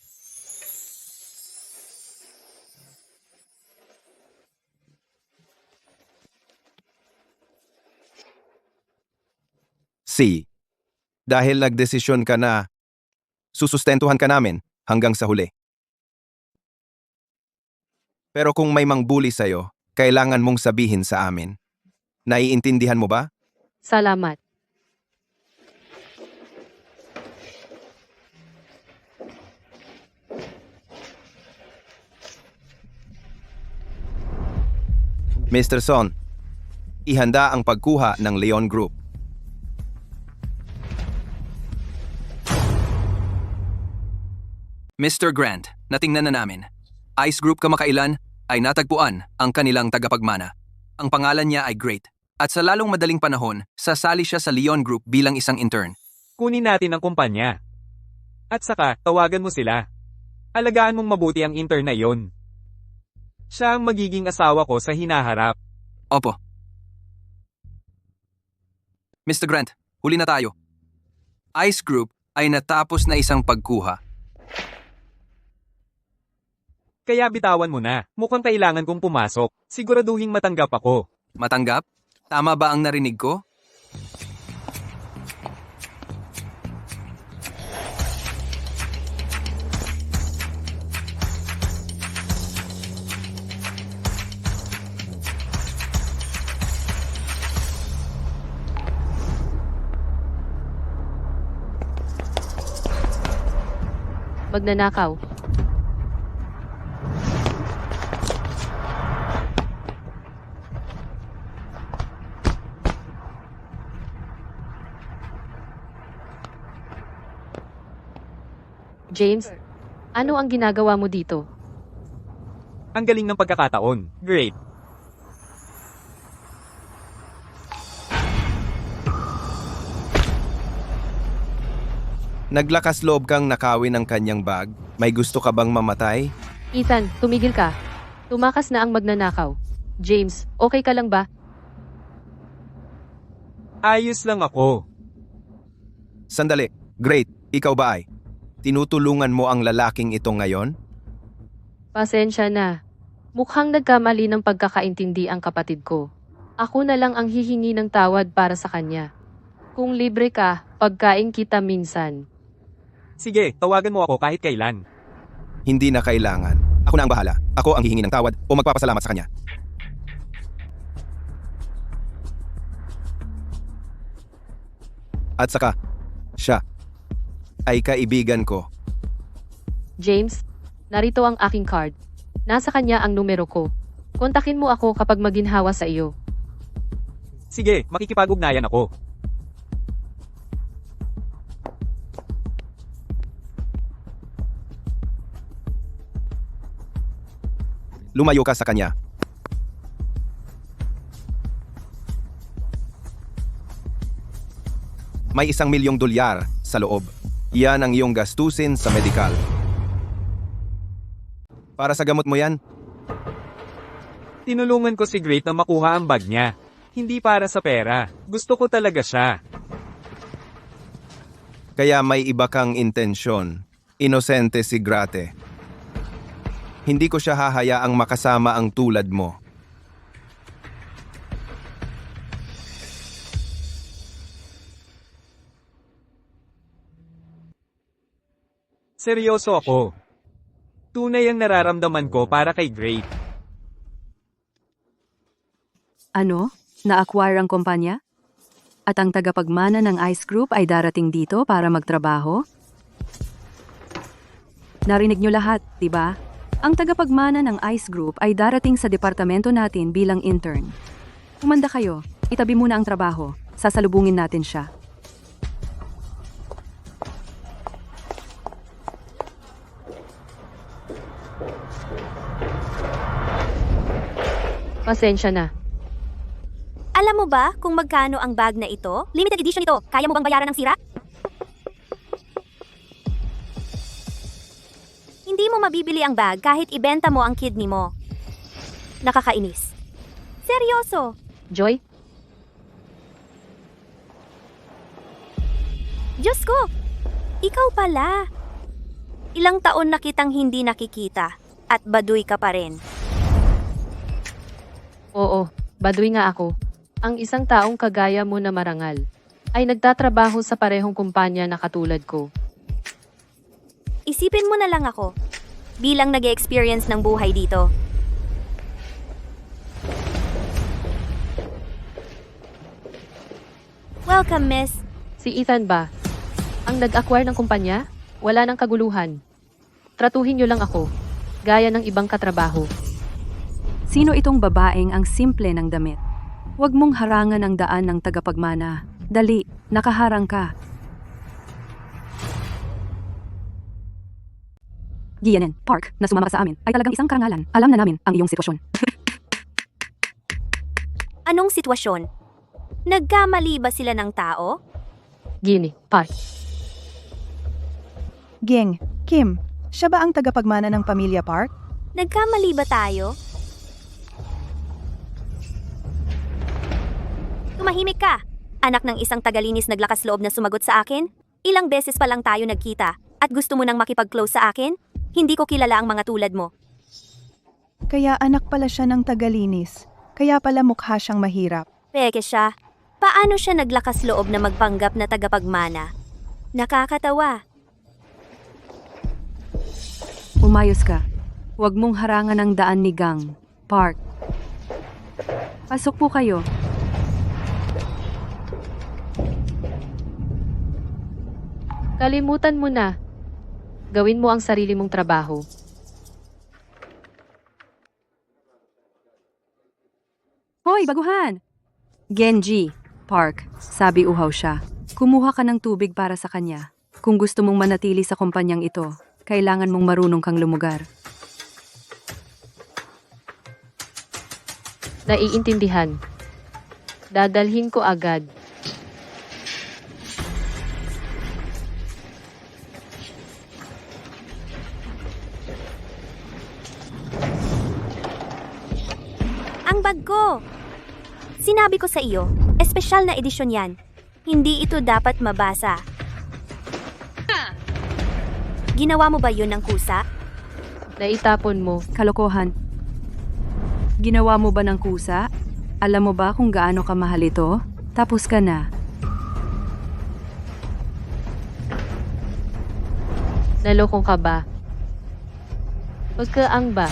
C. Dahil nagdesisyon ka na, susustentuhan ka namin hanggang sa huli. Pero kung may mangbuli sa'yo, kailangan mong sabihin sa amin. Naiintindihan mo ba? Salamat. Mr. Son, ihanda ang pagkuha ng Leon Group. Mr. Grant, natingnan na namin. Ice Group kamakailan ay natagpuan ang kanilang tagapagmana. Ang pangalan niya ay Great. At sa lalong madaling panahon, sasali siya sa Leon Group bilang isang intern. Kunin natin ang kumpanya. At saka, tawagan mo sila. Alagaan mong mabuti ang intern na yon. Siya ang magiging asawa ko sa hinaharap. Opo. Mr. Grant, huli na tayo. Ice Group ay natapos na isang pagkuha. Kaya bitawan mo na. Mukhang kailangan kong pumasok. Siguraduhing matanggap ako. Matanggap? Tama ba ang narinig ko? Magnanakaw. James, ano ang ginagawa mo dito? Ang galing ng pagkakataon. Great. Naglakas loob kang nakawin ng kanyang bag. May gusto ka bang mamatay? Ethan, tumigil ka. Tumakas na ang magnanakaw. James, okay ka lang ba? Ayos lang ako. Sandali. Great, ikaw ba ay? Tinutulungan mo ang lalaking ito ngayon? Pasensya na. Mukhang nagkamali ng pagkakaintindi ang kapatid ko. Ako na lang ang hihingi ng tawad para sa kanya. Kung libre ka, pagkain kita minsan. Sige, tawagan mo ako kahit kailan. Hindi na kailangan. Ako na ang bahala. Ako ang hihingi ng tawad o magpapasalamat sa kanya. At saka, siya ay kaibigan ko. James, narito ang aking card. Nasa kanya ang numero ko. Kontakin mo ako kapag maginhawa sa iyo. Sige, makikipag-ugnayan ako. Lumayo ka sa kanya. May $1,000,000 sa loob. Yan ang iyong gastusin sa medikal. Para sa gamot mo yan, Tinulungan ko si Great na makuha ang bag niya. Hindi para sa pera. Gusto ko talaga siya. kaya may iba kang intensyon. Inosente si Grate. Hindi ko siya hahayaang makasama ang tulad mo. Seryoso ako. Tunay ang nararamdaman ko para kay Great. Ano? Na-acquire ang kumpanya? At ang tagapagmana ng ICE Group ay darating dito para magtrabaho? Narinig nyo lahat, di ba? Ang tagapagmana ng ICE Group ay darating sa departamento natin bilang intern. Umanda kayo, itabi muna ang trabaho. Sasalubungin natin siya. Pasensya na. Alam mo ba kung magkano ang bag na ito? Limited edition ito. Kaya mo bang bayaran ng sira? Hindi mo mabibili ang bag kahit ibenta mo ang kidney mo. Nakakainis. Seryoso. Joy, Diyos ko! Ikaw pala. Ilang taon na kitang hindi nakikita at baduy ka pa rin. oo, baduy nga ako. Ang isang taong kagaya mo na marangal ay nagtatrabaho sa parehong kumpanya na katulad ko. Isipin mo na lang ako bilang nag-experience ng buhay dito. Welcome, miss. Si Ethan ba? Ang nag-acquire ng kumpanya? Wala nang kaguluhan. Tratuhin niyo lang ako, gaya ng ibang katrabaho. Sino itong babaeng ang simple ng damit? Huwag mong harangan ang daan ng tagapagmana. Dali, nakaharang ka. Gianen, Park, na sumama sa amin, ay talagang isang karangalan. Alam na namin ang iyong sitwasyon. Anong sitwasyon? Nagkamali ba sila ng tao? Gini, Park. Ging, Kim, siya ba ang tagapagmana ng Pamilya Park? Nagkamali ba tayo? Tumahimik ka! Anak ng isang tagalinis naglakas loob na sumagot sa akin? Ilang beses pa lang tayo nagkita at gusto mo nang makipag-close sa akin? Hindi ko kilala ang mga tulad mo. Kaya anak pala siya ng tagalinis. Kaya pala mukha siyang mahirap. Peke siya. Paano siya naglakas loob na magpanggap na tagapagmana? Nakakatawa. Umayos ka. Huwag mong harangan ang daan ni Gang, Park. Pasok po kayo. Kalimutan mo na. Gawin mo ang sarili mong trabaho. Hoy, baguhan! Genji, Park, sabi uhaw siya. Kumuha ka ng tubig para sa kanya. Kung gusto mong manatili sa kumpanyang ito, kailangan mong marunong kang lumugar. Naiintindihan. Dadalhin ko agad. Ang bag ko! Sinabi ko sa iyo, espesyal na edisyon yan. Hindi ito dapat mabasa. Ginawa mo ba yun ng kusa? Naitapon mo. Kalokohan. Ginawa mo ba ng kusa? Alam mo ba kung gaano kamahal ito? Tapos ka na. Nalokong ka ba? Pagkaang ba?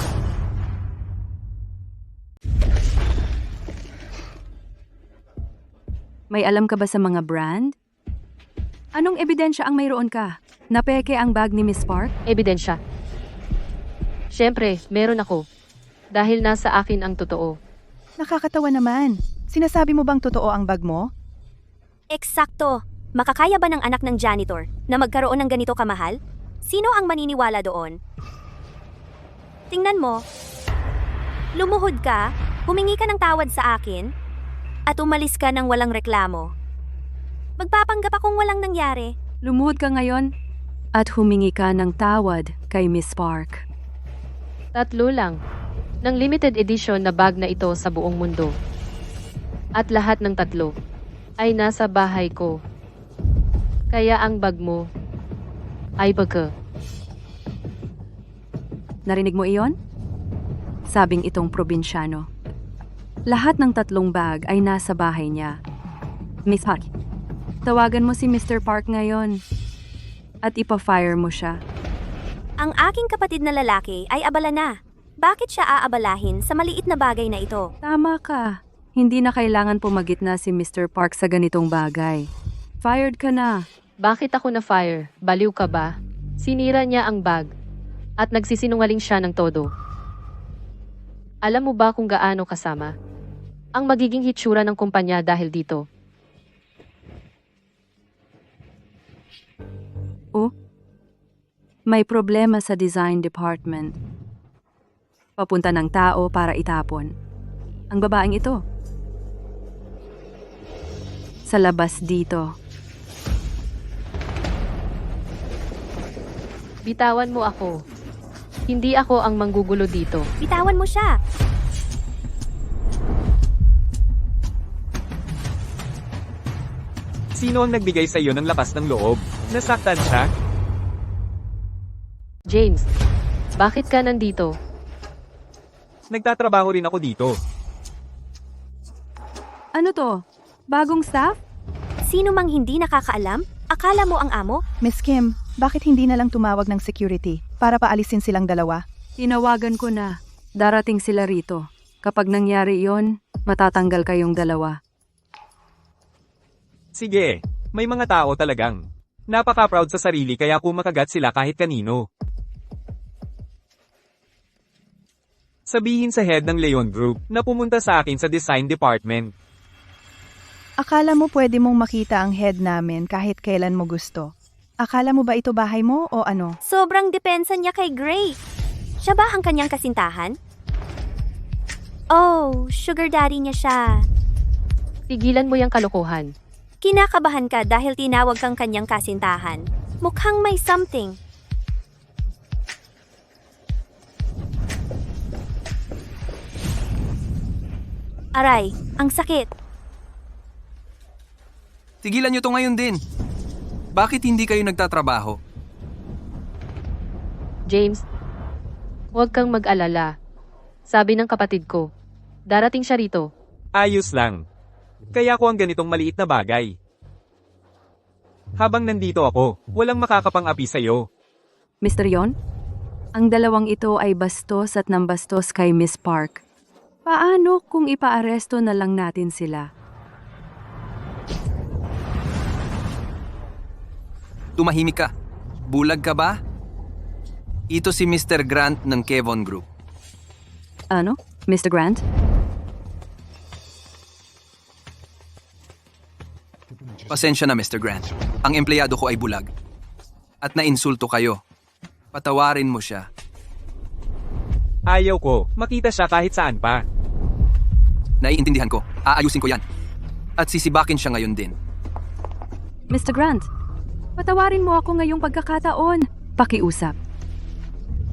May alam ka ba sa mga brand? Anong ebidensya ang mayroon ka? Napeke ang bag ni Miss Park? Ebidensya. Siyempre, meron ako. Dahil nasa akin ang totoo. Nakakatawa naman. Sinasabi mo bang totoo ang bag mo? Eksakto. Makakaya ba ng anak ng janitor na magkaroon ng ganito kamahal? Sino ang maniniwala doon? Tingnan mo. Lumuhod ka, humingi ka ng tawad sa akin, at umalis ka ng walang reklamo. Magpapanggap akong walang nangyari. Lumuhod ka ngayon at humingi ka ng tawad kay Miss Park. 3 lang. Ng limited edition na bag na ito sa buong mundo. At lahat ng 3 ay nasa bahay ko. Kaya ang bag mo ay baga. Narinig mo iyon? Sabing itong probinsyano. Lahat ng 3 bag ay nasa bahay niya. Miss Park, tawagan mo si Mr. Park ngayon at ipa-fire mo siya. Ang aking kapatid na lalaki ay abala na. Bakit siya aabalahin sa maliit na bagay na ito? Tama ka. Hindi na kailangan pumagitna si Mr. Park sa ganitong bagay. Fired ka na. Bakit ako na-fire? Baliw ka ba? Sinira niya ang bag. At nagsisinungaling siya ng todo. Alam mo ba kung gaano kasama ang magiging hitsura ng kumpanya dahil dito? Oh? May problema sa design department. Papunta ng tao para itapon. Ang babaeng ito. Sa labas dito. Bitawan mo ako. Hindi ako ang manggugulo dito. Bitawan mo siya. Sino ang nagbigay sa iyo ng lakas ng loob? Nasaktan siya? James, bakit ka nandito? Nagtatrabaho rin ako dito. Ano to? Bagong staff? Sino mang hindi nakakaalam? Akala mo ang amo? Miss Kim, bakit hindi na lang tumawag ng security para paalisin silang dalawa? Tinawagan ko na. Darating sila rito. Kapag nangyari yon, matatanggal kayong dalawa. Sige, may mga tao talagang napaka-proud sa sarili kaya kumakagat sila kahit kanino. Sabihin sa head ng Leon Group na pumunta sa akin sa design department. Akala mo pwede mong makita ang head namin kahit kailan mo gusto. Akala mo ba ito bahay mo o ano? Sobrang depensa niya kay Gray. Siya ba ang kanyang kasintahan? Oh, sugar daddy niya siya. Tigilan mo yung kalokohan. Kinakabahan ka dahil tinawag kang kanyang kasintahan. Mukhang may something. Aray, ang sakit. Tigilan nyo to ngayon din. Bakit hindi kayo nagtatrabaho? James, huwag kang mag-alala. Sabi ng kapatid ko, darating siya rito. Ayos lang. Kaya ko ang ganitong maliit na bagay. Habang nandito ako, walang makakapang-api sa'yo. Mr. Yon? Ang dalawang ito ay bastos at nambastos kay Miss Park. Paano kung ipaaresto na lang natin sila? Tumahimik ka. Bulag ka ba? Ito si Mr. Grant ng Kevon Group. Ano? Mr. Grant? Pasensya na, Mr. Grant. Ang empleyado ko ay bulag. At nainsulto kayo. Patawarin mo siya. Ayaw ko, makita siya kahit saan pa. Naiintindihan ko. Aayusin ko yan. At sisibakin siya ngayon din. Mr. Grant, patawarin mo ako ngayong pagkakataon. Pakiusap.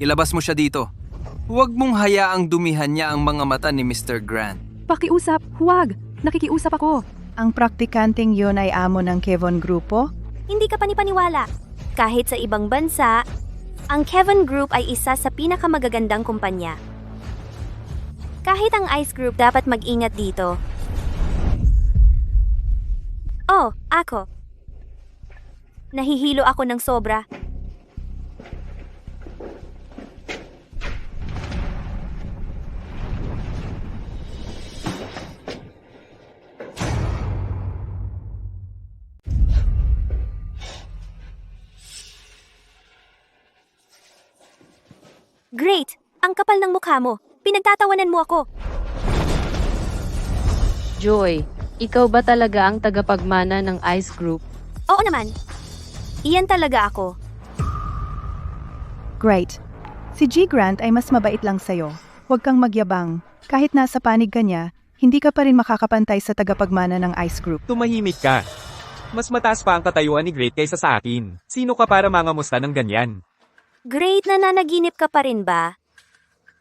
Ilabas mo siya dito. Huwag mong hayaang dumihan niya ang mga mata ni Mr. Grant. Pakiusap, huwag. Nakikiusap ako. Ang praktikanting yun ay amo ng Kevon Grupo? Hindi ka panipaniwala. Kahit sa ibang bansa, Ang Kevin Group ay isa sa pinakamagagandang kumpanya. Kahit ang Ice Group dapat mag-ingat dito. Oh, ako. Nahihilo ako ng sobra. Great! Ang kapal ng mukha mo. Pinagtatawanan mo ako. Joy, ikaw ba talaga ang tagapagmana ng Ice Group? Oo naman. Iyan talaga ako. Great. Si G. Grant ay mas mabait lang sa'yo. Huwag kang magyabang. Kahit nasa panig ka niya, hindi ka pa rin makakapantay sa tagapagmana ng Ice Group. Tumahimik ka. Mas mataas pa ang katayuan ni Great kaysa sa akin. Sino ka para mangamusta ng ganyan? Great, nananaginip ka pa rin ba?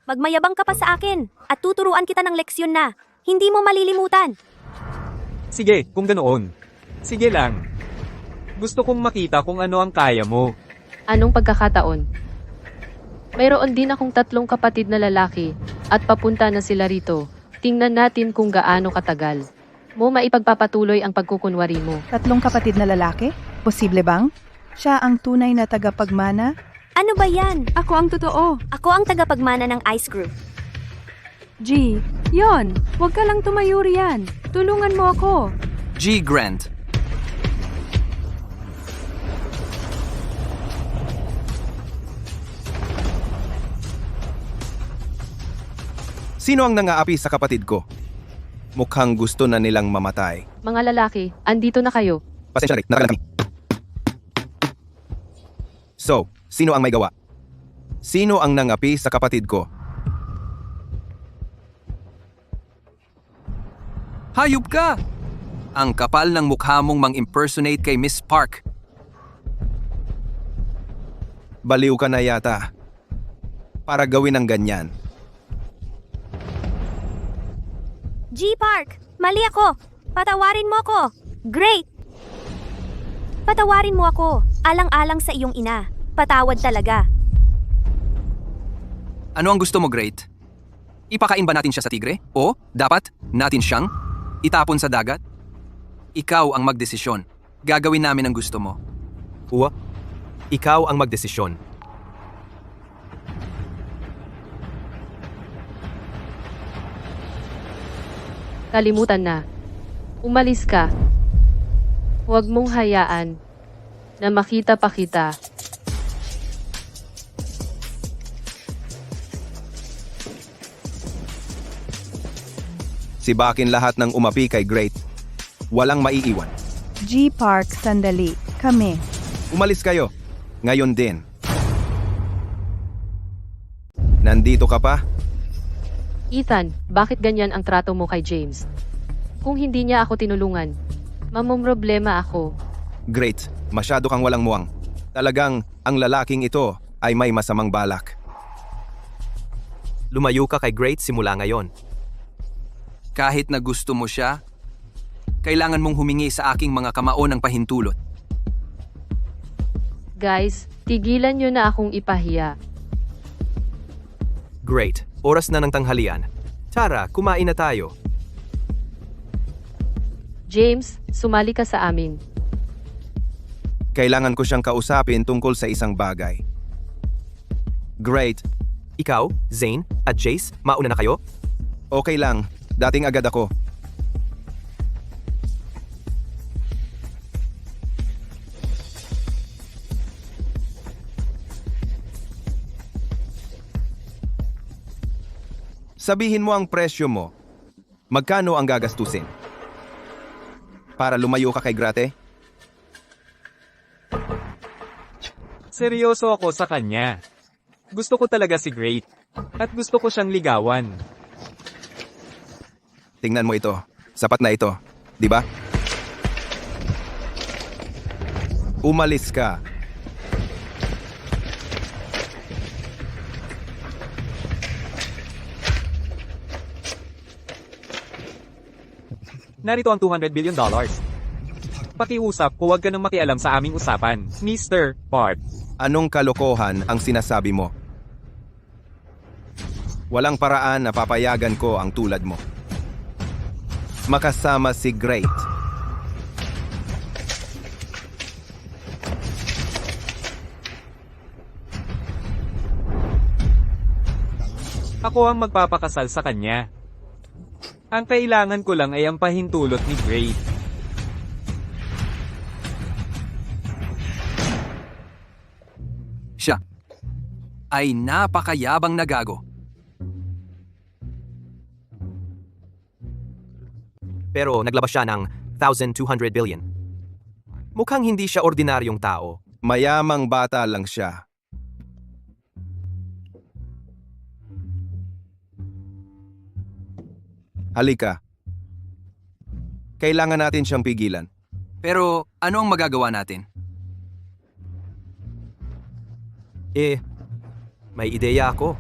Magmayabang ka pa sa akin at tuturuan kita ng leksyon na hindi mo malilimutan. Sige, kung ganoon. Sige lang. Gusto kong makita kung ano ang kaya mo. Anong pagkakataon? Mayroon din akong 3 kapatid na lalaki at papunta na sila rito. Tingnan natin kung gaano katagal mo maipagpapatuloy ang pagkukunwari mo. 3 kapatid na lalaki? Posible bang? Siya ang tunay na tagapagmana? Ano ba yan? Ako ang totoo. Ako ang tagapagmana ng Ice Group. G, yon. Huwag ka lang tumayo riyan. Tulungan mo ako. G. Grant. Sino ang nangaapi sa kapatid ko? Mukhang gusto na nilang mamatay. Mga lalaki, andito na kayo. Pasensya na rin, nakakala kami. So, sino ang may gawa? Sino ang nangapi sa kapatid ko? Hayop ka! Ang kapal ng mukha mong mang-impersonate kay Miss Park. Baliw ka na yata. Para gawin ang ganyan. G. Park, mali ako. Patawarin mo ako. Great! Patawarin mo ako. Alang-alang sa iyong ina. Patawad talaga. Ano ang gusto mo, Great? Ipakain ba natin siya sa tigre? O, dapat, natin siyang itapon sa dagat? Ikaw ang magdesisyon. Gagawin namin ang gusto mo. Uwa, ikaw ang magdesisyon. Kalimutan na. Umalis ka. Huwag mong hayaan na makita pa kita. Sibakin lahat ng umapi kay Great. Walang maiiwan. G. Park, sandali. Kami. Umalis kayo. Ngayon din. Nandito ka pa? Ethan, bakit ganyan ang trato mo kay James? Kung hindi niya ako tinulungan, mamumroblema ako. Great. Masyado kang walang muwang. Talagang ang lalaking ito ay may masamang balak. Lumayo ka kay Great simula ngayon. Kahit na gusto mo siya, kailangan mong humingi sa aking mga kamao ng pahintulot. Guys, tigilan niyo na akong ipahiya. Great. Oras na ng tanghalian. Tara, kumain na tayo. James, sumali ka sa amin. Kailangan ko siyang kausapin tungkol sa isang bagay. Great. Ikaw, Zane, at Jace, mauna na kayo? Okay lang. Dating agad ako. Sabihin mo ang presyo mo. Magkano ang gagastusin? Para lumayo ka kay Grate? Seryoso ako sa kanya. Gusto ko talaga si Great. At gusto ko siyang ligawan. Tingnan mo ito. Sapat na ito. Di ba? Umalis ka. Narito ang $200 billion. Pakiusap, huwag ka nang makialam sa aming usapan, Mr. Park. Anong kalokohan ang sinasabi mo? Walang paraan na papayagan ko ang tulad mo. Makasama si Great. Ako ang magpapakasal sa kanya. Ang kailangan ko lang ay ang pahintulot ni Great. Siya ay napakayabang na gago. Pero naglabas siya ng 1,200 billion. Mukhang hindi siya ordinaryong tao. Mayamang bata lang siya. Halika. Kailangan natin siyang pigilan. Pero ano ang magagawa natin? May ideya ako.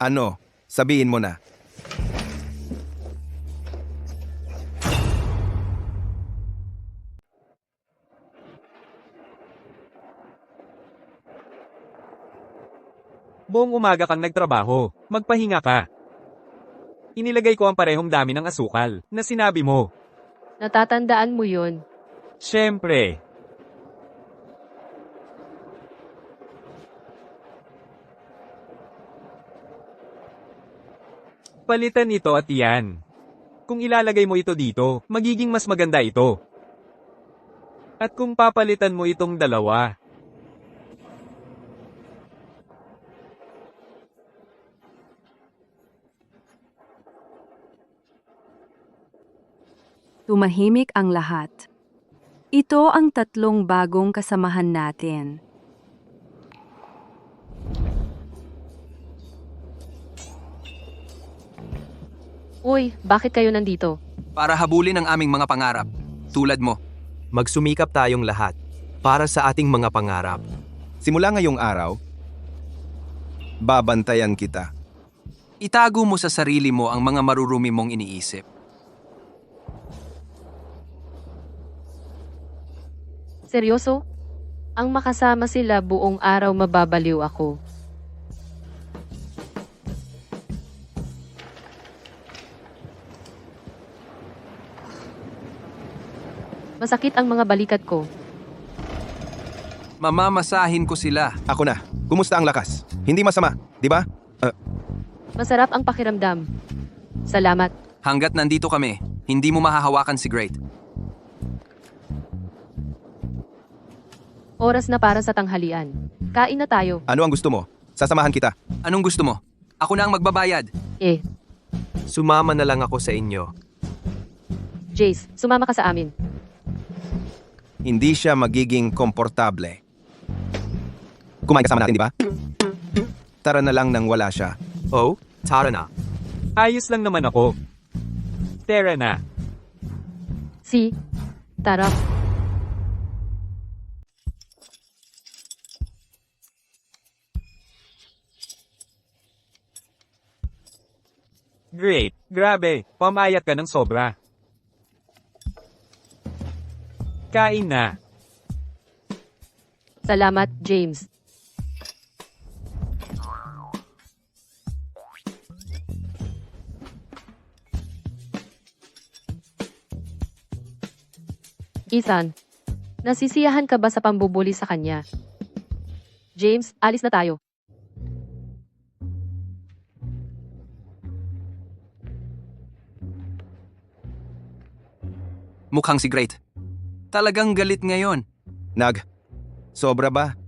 Ano? Sabihin mo na. Buong umaga kang nagtrabaho, magpahinga ka. Inilagay ko ang parehong dami ng asukal na sinabi mo. Natatandaan mo yun. Siyempre. Palitan ito at iyan. Kung ilalagay mo ito dito, magiging mas maganda ito. At kung papalitan mo itong dalawa, Tumahimik ang lahat. Ito ang tatlong bagong kasamahan natin. Uy, bakit kayo nandito? Para habulin ang aming mga pangarap, tulad mo. Magsumikap tayong lahat para sa ating mga pangarap. Simula ngayong araw, babantayan kita. Itago mo sa sarili mo ang mga marurumi mong iniisip. Seryoso? Ang makasama sila buong araw mababaliw ako. Masakit ang mga balikat ko. Mamamasahin ko sila. Ako na. Kumusta ang lakas? Hindi masama, di ba? Masarap ang pakiramdam. Salamat. Hanggat nandito kami, hindi mo mahahawakan si Great. Oras na para sa tanghalian. Kain na tayo. Ano ang gusto mo? Sasamahan kita. Anong gusto mo? Ako na ang magbabayad. Sumama na lang ako sa inyo. Jace, sumama ka sa amin. Hindi siya magiging komportable. Kumain kasama natin, di ba? Tara na lang nang wala siya. Oh, tara na. ayos lang naman ako. Tara na. Tara. Great. Grabe, pamayat ka ng sobra. Kain na. Salamat, James. Ethan, nasisiyahan ka ba sa pambubuli sa kanya? James, alis na tayo. Mukhang si Great. Talagang galit ngayon. Sobra ba?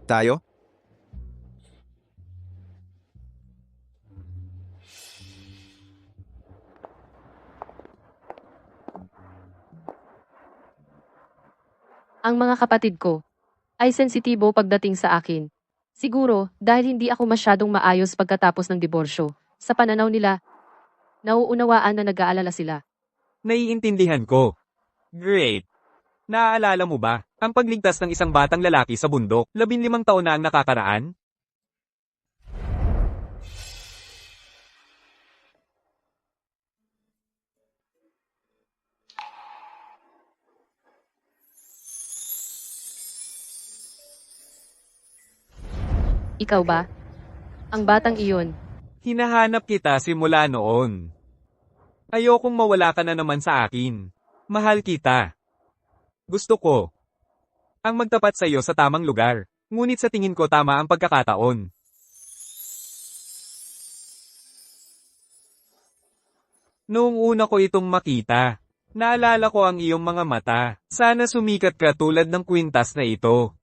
Tayo? Ang mga kapatid ko ay sensitibo pagdating sa akin. Siguro dahil hindi ako masyadong maayos pagkatapos ng diborsyo. Sa pananaw nila, nauunawaan na nag-aalala sila. Naiintindihan ko. Great. Naaalala mo ba, ang pagligtas ng isang batang lalaki sa bundok, 15 taon na ang nakakaraan? Ikaw ba? Ang batang iyon. Hinahanap kita simula noon. Ayokong mawala ka na naman sa akin. Mahal kita. Gusto ko ang magtapat sa iyo sa tamang lugar. Ngunit sa tingin ko tama ang pagkakataon. Noong una ko itong makita, naalala ko ang iyong mga mata. Sana sumikat ka tulad ng kwintas na ito.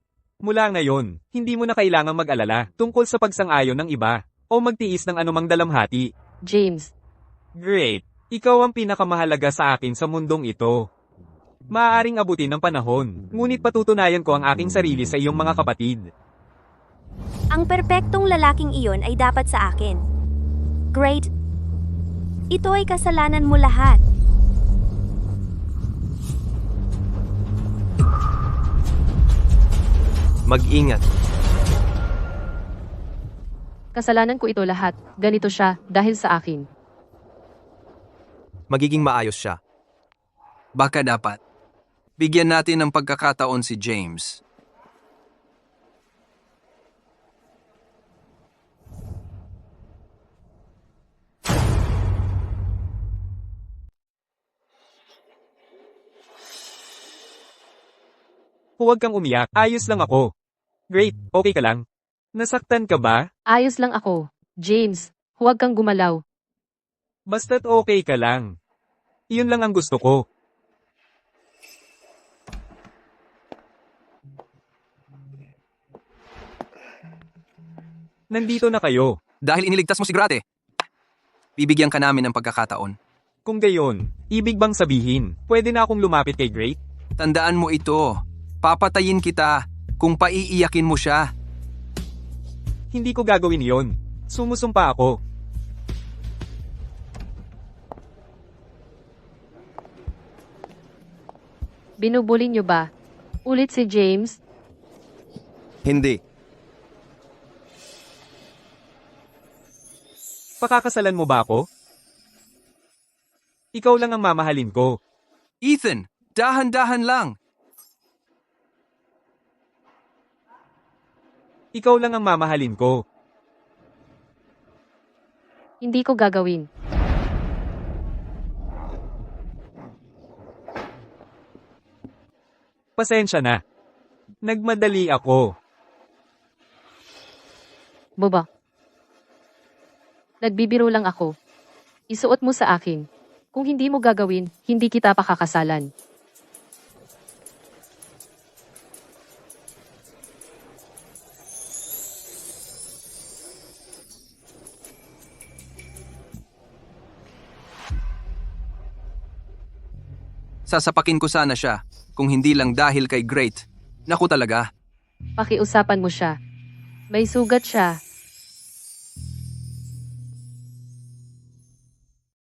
Mula ngayon, hindi mo na kailangang mag-alala tungkol sa pagsang-ayon ng iba o magtiis ng anumang dalamhati. James, Great! Ikaw ang pinakamahalaga sa akin sa mundong ito. Maaaring abutin ng panahon, ngunit patutunayan ko ang aking sarili sa iyong mga kapatid. Ang perpektong lalaking iyon ay dapat sa akin. Great. Ito ay kasalanan mo lahat. Mag-ingat. kasalanan ko ito lahat. Ganito siya, dahil sa akin. Magiging maayos siya. Baka dapat. Bigyan natin ng pagkakataon si James. Huwag kang umiyak. Ayos lang ako. Great, okay ka lang? Nasaktan ka ba? Ayos lang ako. James, huwag kang gumalaw. Basta't okay ka lang. Iyon lang ang gusto ko. Nandito na kayo. Dahil iniligtas mo si Grate, bibigyan ka namin ng pagkakataon. Kung gayon, ibig bang sabihin, pwede na akong lumapit kay Great? Tandaan mo ito. Papatayin kita kung paiiyakin mo siya. Hindi ko gagawin yon. Sumusumpa ako. Binubuli niyo ba? Ulit si James? Hindi. Pakakasalan mo ba ako? Ikaw lang ang mamahalin ko. Ethan, dahan-dahan lang. Ikaw lang ang mamahalin ko. Hindi ko gagawin. Pasensya na. Nagmadali ako. Boba. Nagbibiro lang ako. Isuot mo sa akin. Kung hindi mo gagawin, hindi kita pakakasalan. Sasapakin ko sana siya, kung hindi lang dahil kay Great. Naku talaga. Pakiusapan mo siya. May sugat siya,